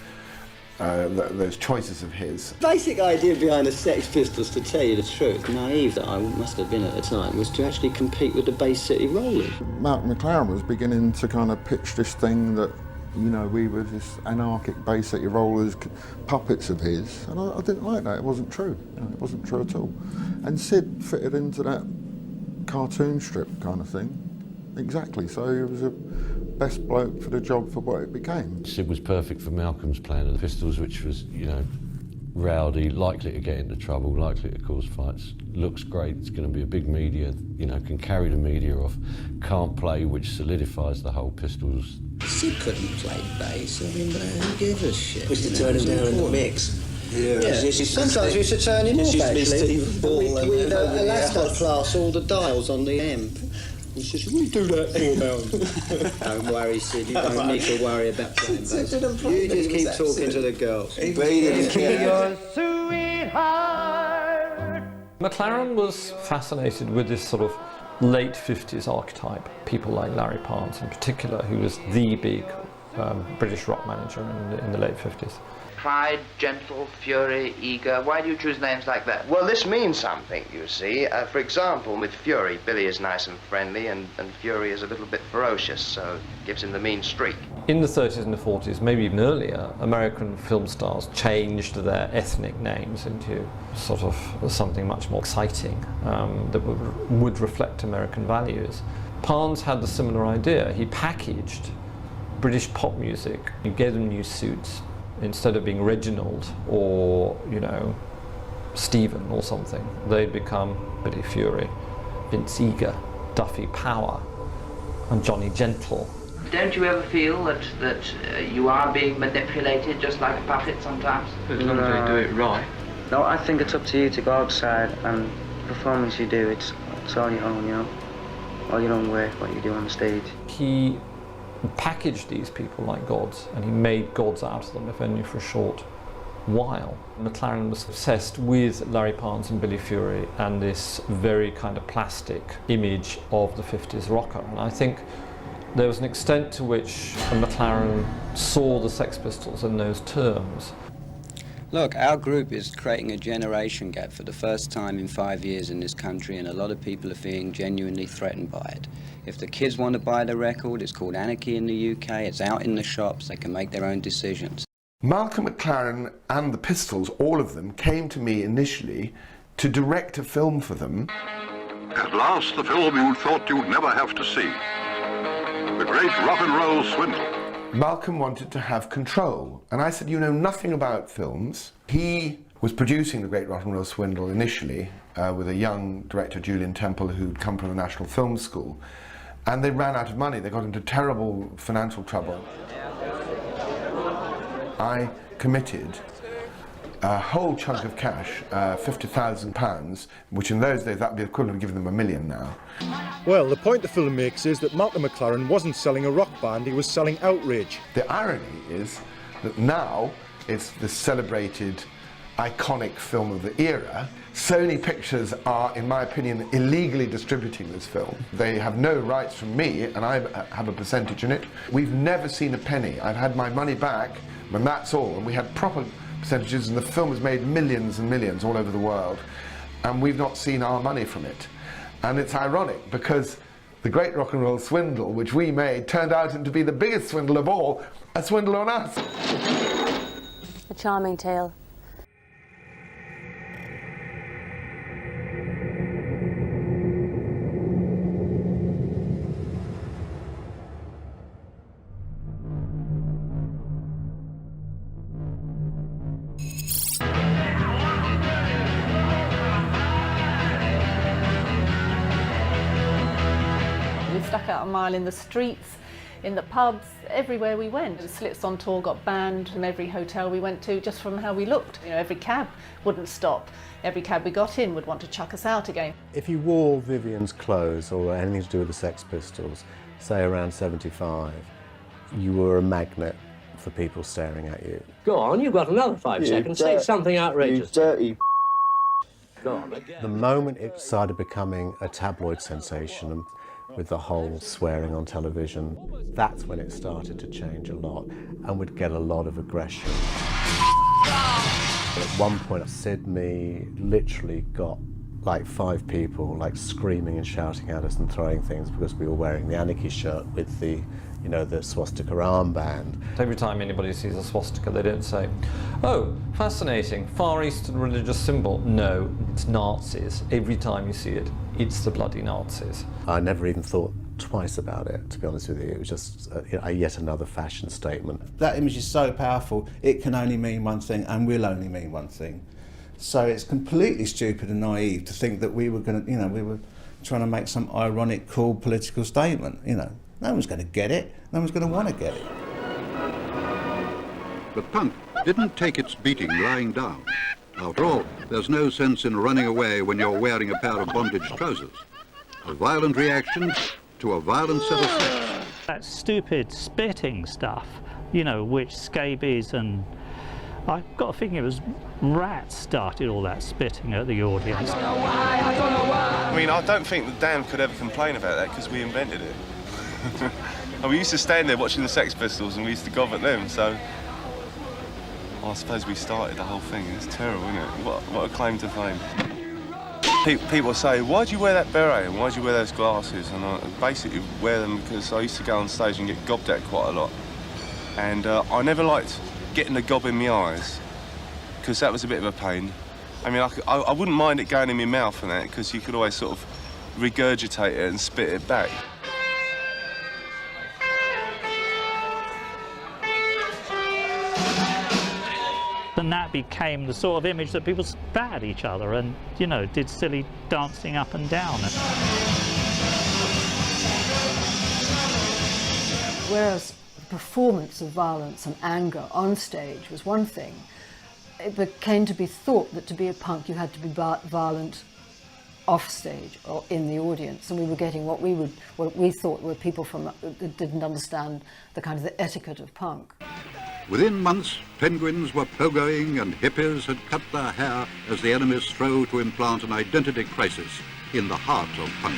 choices of his.
The basic idea behind the Sex Pistols, to tell you the truth, naive that I must have been at the time, was to actually compete with the Bay City Rollers.
Mark McLaren was beginning to kind of pitch this thing that, you know, we were this anarchic Bay City Rollers puppets of his, and I didn't like that. It wasn't true. You know, it wasn't true at all. And Sid fitted into that cartoon strip kind of thing. Exactly, so he was a best bloke for the job for what it became.
Sid was perfect for Malcolm's plan of the Pistols, which was, you know, rowdy, likely to get into trouble, likely to cause fights. Looks great, it's going to be a big media, you know, can carry the media off. Can't play, which solidifies the whole Pistols.
Sid couldn't play bass. I mean, who gives a shit?
We used to turn him down in the mix.
Yeah.
Sometimes we used to turn him off, actually. We'd elastic class all the dials on the amp. He says, what do you do that for,
Don't worry, Sid. You don't need to worry about playing bass.
You just keep talking to the girls.
He didn't care.
McLaren was fascinated with this sort of late 50s archetype. People like Larry Parnes in particular, who was the big British rock manager in the late 50s.
Pride, gentle, fury, eager. Why do you choose names like that?
Well, this means something, you see. For example, with Fury, Billy is nice and friendly, and Fury is a little bit ferocious, so it gives him the mean streak.
In the 30s and the 40s, maybe even earlier, American film stars changed their ethnic names into sort of something much more exciting that would reflect American values. Parnes had the similar idea. He packaged British pop music. He gave them new suits. Instead of being Reginald or, you know, Stephen or something, they'd become Billy Fury, Vince Eager, Duffy Power, and Johnny Gentle.
Don't you ever feel that you are being manipulated just like a puppet sometimes?
As long as they do it right.
No, I think it's up to you to go outside and the performance you do, it's all your own, you know. All your own work, what you do on the stage.
He packaged these people like gods, and he made gods out of them, if only for a short while. McLaren was obsessed with Larry Parnes and Billy Fury and this very kind of plastic image of the 50s rocker. And I think there was an extent to which McLaren saw the Sex Pistols in those terms.
Look, our group is creating a generation gap for the first time in 5 years in this country, and a lot of people are feeling genuinely threatened by it. If the kids want to buy the record, it's called Anarchy in the UK, it's out in the shops, they can make their own decisions.
Malcolm McLaren and the Pistols, all of them, came to me initially to direct a film for them.
At last, the film you thought you'd never have to see. The Great Rock and Roll Swindle.
Malcolm wanted to have control, and I said, you know nothing about films. He was producing The Great Rock and Roll Swindle initially with a young director, Julian Temple, who'd come from the National Film School, and they ran out of money. They got into terrible financial trouble. I committed a whole chunk of cash, £50,000, which in those days that would be equivalent of giving them $1 million now.
Well, the point the film makes is that Malcolm McLaren wasn't selling a rock band, he was selling outrage.
The irony is that now it's the celebrated, iconic film of the era. Sony Pictures are, in my opinion, illegally distributing this film. They have no rights from me, and I have a percentage in it. We've never seen a penny. I've had my money back, and that's all. And we had proper percentages, and the film has made millions and millions all over the world, and we've not seen our money from it. And it's ironic because the Great Rock and Roll Swindle, which we made, turned out to be the biggest swindle of all, a swindle on us.
A charming tale.
Stuck out a mile in the streets, in the pubs, everywhere we went. The Slits on Tour got banned in every hotel we went to just from how we looked. You know, every cab wouldn't stop. Every cab we got in would want to chuck us out again.
If you wore Vivienne's clothes or anything to do with the Sex Pistols, say around 75, you were a magnet for people staring at you.
Go on, you've got another 5 seconds. Say something outrageous.
You dirty
Go on, again.
The moment it started becoming a tabloid sensation, with the whole swearing on television, that's when it started to change a lot and would get a lot of aggression. At one point, Sydney literally got like 5 people like screaming and shouting at us and throwing things because we were wearing the Anarchy shirt with the, you know, the swastika armband.
Every time anybody sees a swastika, they don't say, oh, fascinating, Far Eastern religious symbol. No, it's Nazis. Every time you see it, it's the bloody Nazis.
I never even thought twice about it, to be honest with you. It was just yet another fashion statement.
That image is so powerful, it can only mean one thing and will only mean one thing. So it's completely stupid and naive to think that we were going to, we were trying to make some ironic, cool political statement. No one's going to get it. No one's going to want to get it.
But punk didn't take its beating lying down. After all, there's no sense in running away when you're wearing a pair of bondage trousers. A violent reaction to a violent set of steps.
That stupid spitting stuff, which scabies and... I've got a feeling it was rats started all that spitting at the audience.
I don't think the Damned could ever complain about that because we invented it. We used to stand there watching the Sex Pistols and we used to gob at them, so... I suppose we started the whole thing. It's terrible, isn't it? What a claim to fame. People say, why do you wear that beret and why do you wear those glasses? And I basically wear them because I used to go on stage and get gobbed at quite a lot. And I never liked getting the gob in my eyes because that was a bit of a pain. I wouldn't mind it going in my mouth and that because you could always sort of regurgitate it and spit it back.
And that became the sort of image that people spat at each other and, did silly dancing up and down.
Whereas the performance of violence and anger on stage was one thing, it came to be thought that to be a punk you had to be violent off stage or in the audience, and we were getting what we thought were people that didn't understand the kind of the etiquette of punk.
Within months, penguins were pogoing and hippies had cut their hair as the enemy strove to implant an identity crisis in the heart of punk.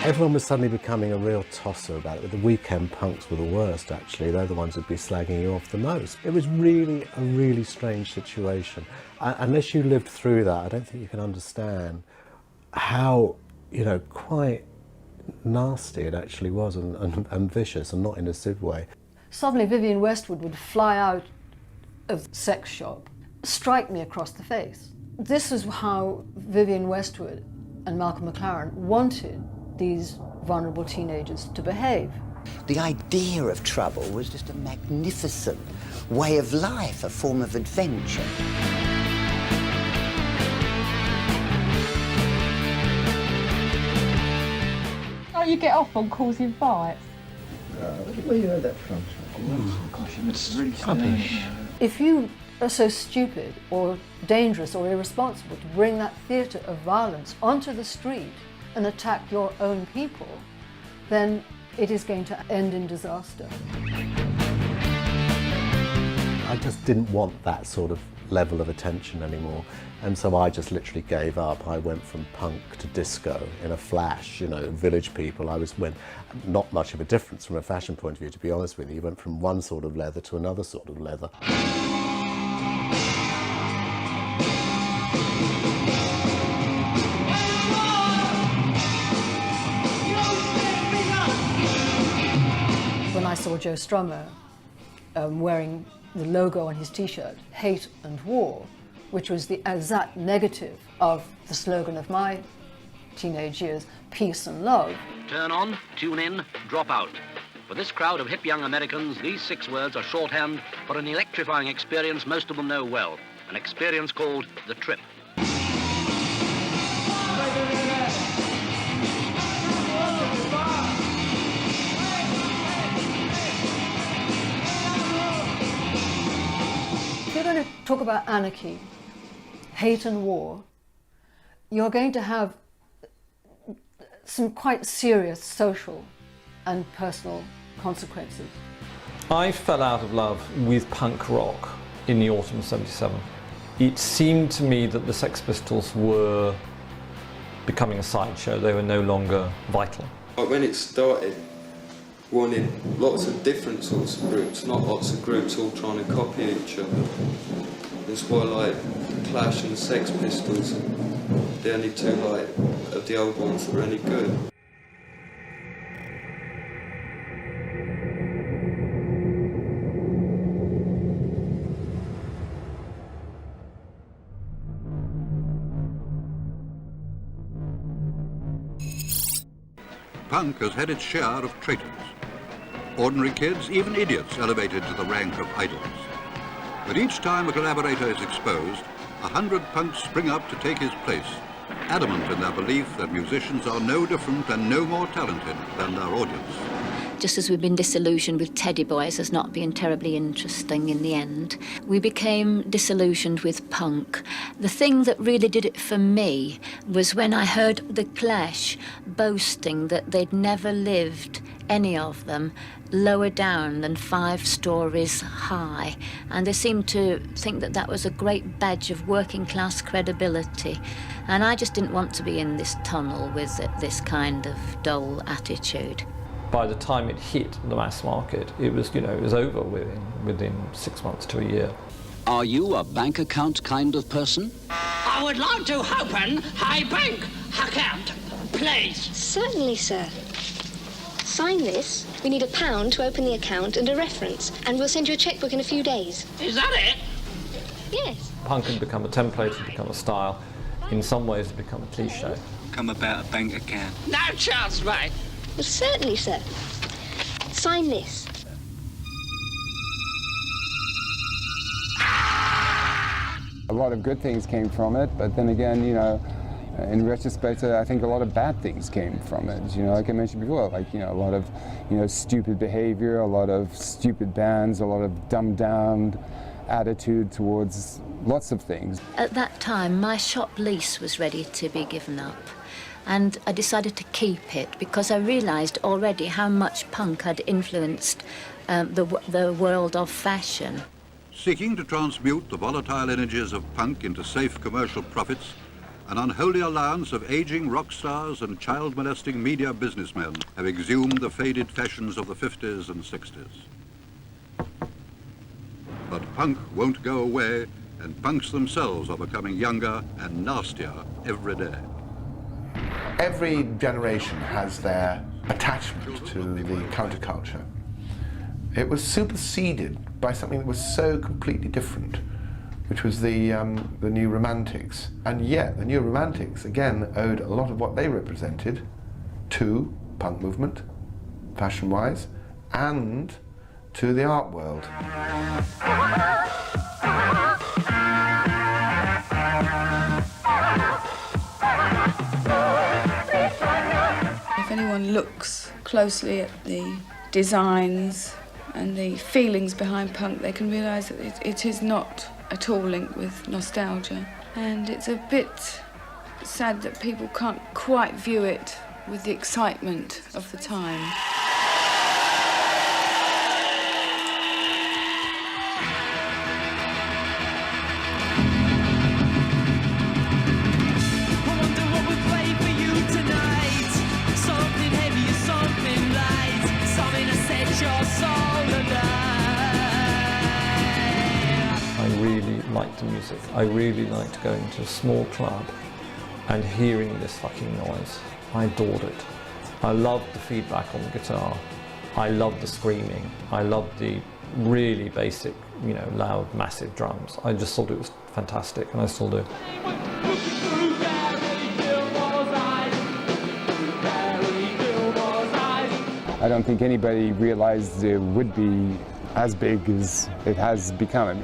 Everyone was suddenly becoming a real tosser about it. The weekend punks were the worst, actually. They're the ones who'd be slagging you off the most. It was really a really strange situation. Unless you lived through that, I don't think you can understand how, quite nasty it actually was and vicious, and not in a civ way.
Suddenly Vivienne Westwood would fly out of the sex shop, strike me across the face. This is how Vivienne Westwood and Malcolm McLaren wanted these vulnerable teenagers to behave.
The idea of trouble was just a magnificent way of life, a form of adventure.
How you get off on causing fights?
Where you heard that from?
Oh, gosh, it's really rubbish.
If you are so stupid or dangerous or irresponsible to bring that theatre of violence onto the street and attack your own people, then it is going to end in disaster.
I just didn't want that sort of level of attention anymore, and so I just literally gave up. I went from punk to disco in a flash. Village people, not much of a difference from a fashion point of view, to be honest with you. You went from one sort of leather to another sort of leather.
When I saw Joe Strummer wearing the logo on his t-shirt, Hate and War, which was the exact negative of the slogan of my teenage years, peace and love.
Turn on, tune in, drop out. For this crowd of hip young Americans, these 6 words are shorthand for an electrifying experience most of them know well, an experience called the trip.
If you're going to talk about anarchy, hate and war, you're going to have some quite serious social and personal consequences.
I fell out of love with punk rock in the autumn of '77. It seemed to me that the Sex Pistols were becoming a sideshow. They were no longer vital.
When it started, wanted lots of different sorts of groups, not lots of groups all trying to copy each other. That's why, the Clash and the Sex Pistols, the only two of the old ones that were any good.
punk has had its share of traitors. Ordinary kids, even idiots, elevated to the rank of idols. But each time a collaborator is exposed, 100 punks spring up to take his place, adamant in their belief that musicians are no different and no more talented than their audience.
Just as we've been disillusioned with Teddy Boys as not being terribly interesting in the end, we became disillusioned with punk. The thing that really did it for me was when I heard The Clash boasting that they'd never lived, any of them, lower down than 5 stories high. And they seemed to think that that was a great badge of working class credibility. And I just didn't want to be in this tunnel with this kind of dull attitude.
By the time it hit the mass market, it was, it was over within 6 months to a year.
Are you a bank account kind of person?
I would like to open a bank account, please.
Certainly, sir. Sign this. We need £1 to open the account and a reference, and we'll send you a checkbook in a few days.
Is that it?
Yes.
Punk had become a template, had become a style. In some ways, it had become a cliche.
Come about a bank account. No chance, mate.
Well, certainly, sir. Sign this.
A lot of good things came from it, but then again, in retrospect, I think a lot of bad things came from it. Like I mentioned before, a lot of, stupid behavior, a lot of stupid bands, a lot of dumbed-down attitude towards lots of things.
At that time, my shop lease was ready to be given up. And I decided to keep it because I realised already how much punk had influenced the world of fashion.
Seeking to transmute the volatile energies of punk into safe commercial profits, an unholy alliance of aging rock stars and child-molesting media businessmen have exhumed the faded fashions of the 50s and 60s. But punk won't go away, and punks themselves are becoming younger and nastier every day.
Every generation has their attachment to the counterculture. It was superseded by something that was so completely different, which was the New Romantics. And yet, the New Romantics, again, owed a lot of what they represented to punk movement, fashion-wise, and to the art world.
If anyone looks closely at the designs and the feelings behind punk, they can realise that it is not at all linked with nostalgia. And it's a bit sad that people can't quite view it with the excitement of the time.
I really liked the music. I really liked going to a small club and hearing this fucking noise. I adored it. I loved the feedback on the guitar. I loved the screaming. I loved the really basic, loud, massive drums. I just thought it was fantastic, and I still do.
I don't think anybody realized it would be as big as it has become.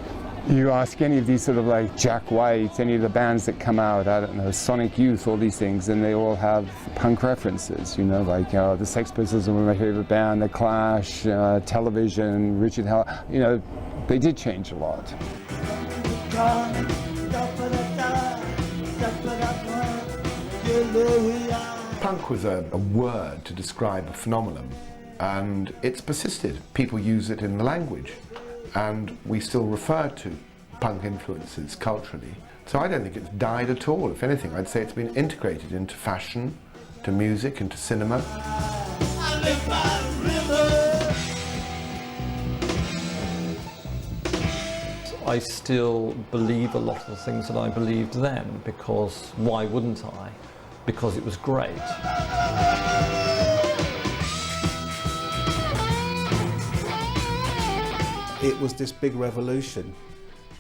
You ask any of these sort of like Jack White, any of the bands that come out, I don't know, Sonic Youth, all these things, and they all have punk references, the Sex Pistols are my favorite band, The Clash, Television, Richard Hell, they did change a lot.
Punk was a word to describe a phenomenon, and it's persisted. People use it in the language, and we still refer to punk influences culturally. So I don't think it's died at all. If anything, I'd say it's been integrated into fashion, to music, into cinema.
I still believe a lot of the things that I believed then, because why wouldn't I? Because it was great.
It was this big revolution.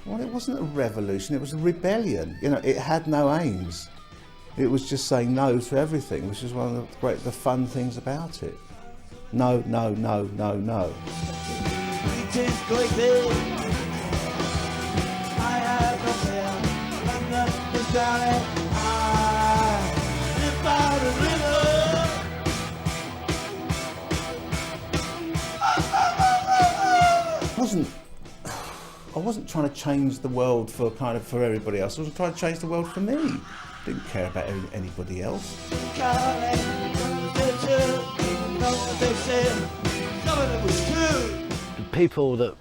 Well, it wasn't a revolution, it was a rebellion. It had no aims. It was just saying no to everything, which is one of the fun things about it. No, no, no, no, no. I wasn't trying to change the world for everybody else. I was trying to change the world for me. Didn't care about anybody else.
The people that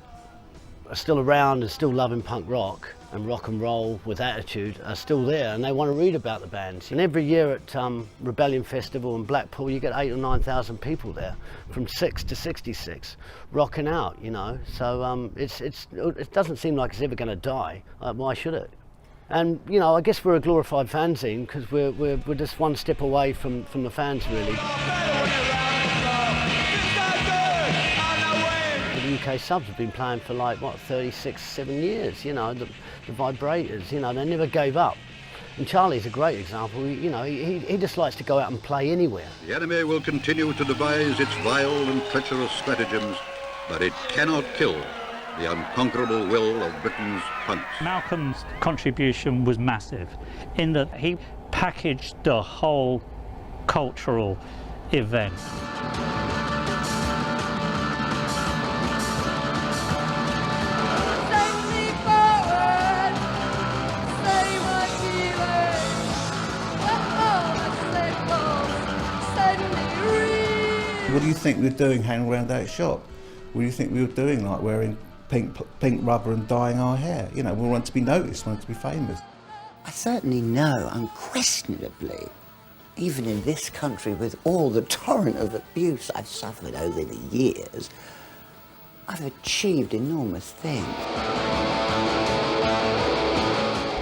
are still around and still loving punk rock and roll with attitude are still there, and they want to read about the bands. And every year at Rebellion Festival in Blackpool, you get 8,000 or 9,000 people there, from 6 to 66, rocking out, you know. So it doesn't seem like it's ever going to die. Why should it? And you know, I guess we're a glorified fanzine because we're just one step away from the fans, really. The UK subs have been playing for like, what, 36, 7 years, you know, the Vibrators, you know, they never gave up. And Charlie's a great example, you know, he just likes to go out and play anywhere.
The enemy will continue to devise its vile and treacherous stratagems, but it cannot kill the unconquerable will of Britain's punks.
Malcolm's contribution was massive in that he packaged the whole cultural event.
What do you think we were doing hanging around that shop? What do you think we were doing, like wearing pink rubber and dyeing our hair? You know, we wanted to be noticed, wanted to be famous.
I certainly know, unquestionably, even in this country with all the torrent of abuse I've suffered over the years, I've achieved enormous things.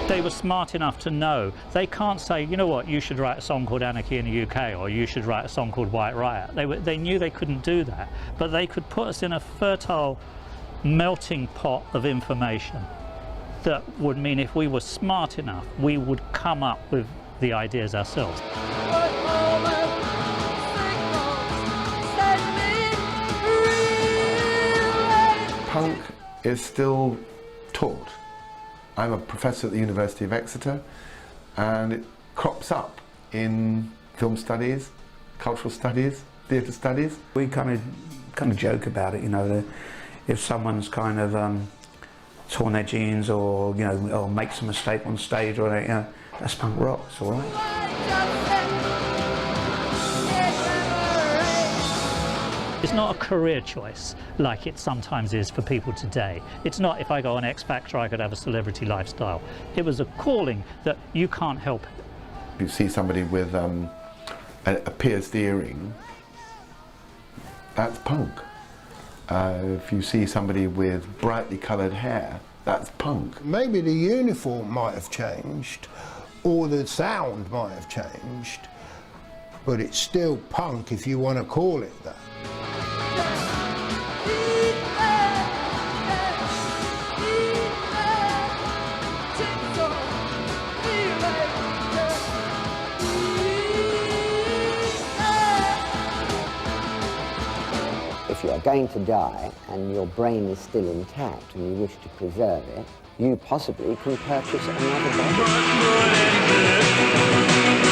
They were smart enough to know they can't say, you know what, you should write a song called Anarchy in the UK, or you should write a song called White Riot. They knew they couldn't do that, but they could put us in a fertile melting pot of information that would mean if we were smart enough, we would come up with the ideas ourselves.
Punk is still taught. I'm a professor at the University of Exeter, and it crops up in film studies, cultural studies, theatre studies.
We kind of joke about it, you know, if someone's kind of torn their jeans or, you know, or makes a mistake on stage or anything, you know, that's punk rock, it's all right.
It's not a career choice like it sometimes is for people today. It's not, if I go on X Factor, I could have a celebrity lifestyle. It was a calling that you can't help it.
If you see somebody with a pierced earring, that's punk. If you see somebody with brightly coloured hair, that's punk.
Maybe the uniform might have changed, or the sound might have changed, but it's still punk if you want to call it that.
If you are going to die and your brain is still intact and you wish to preserve it, you possibly can purchase another body.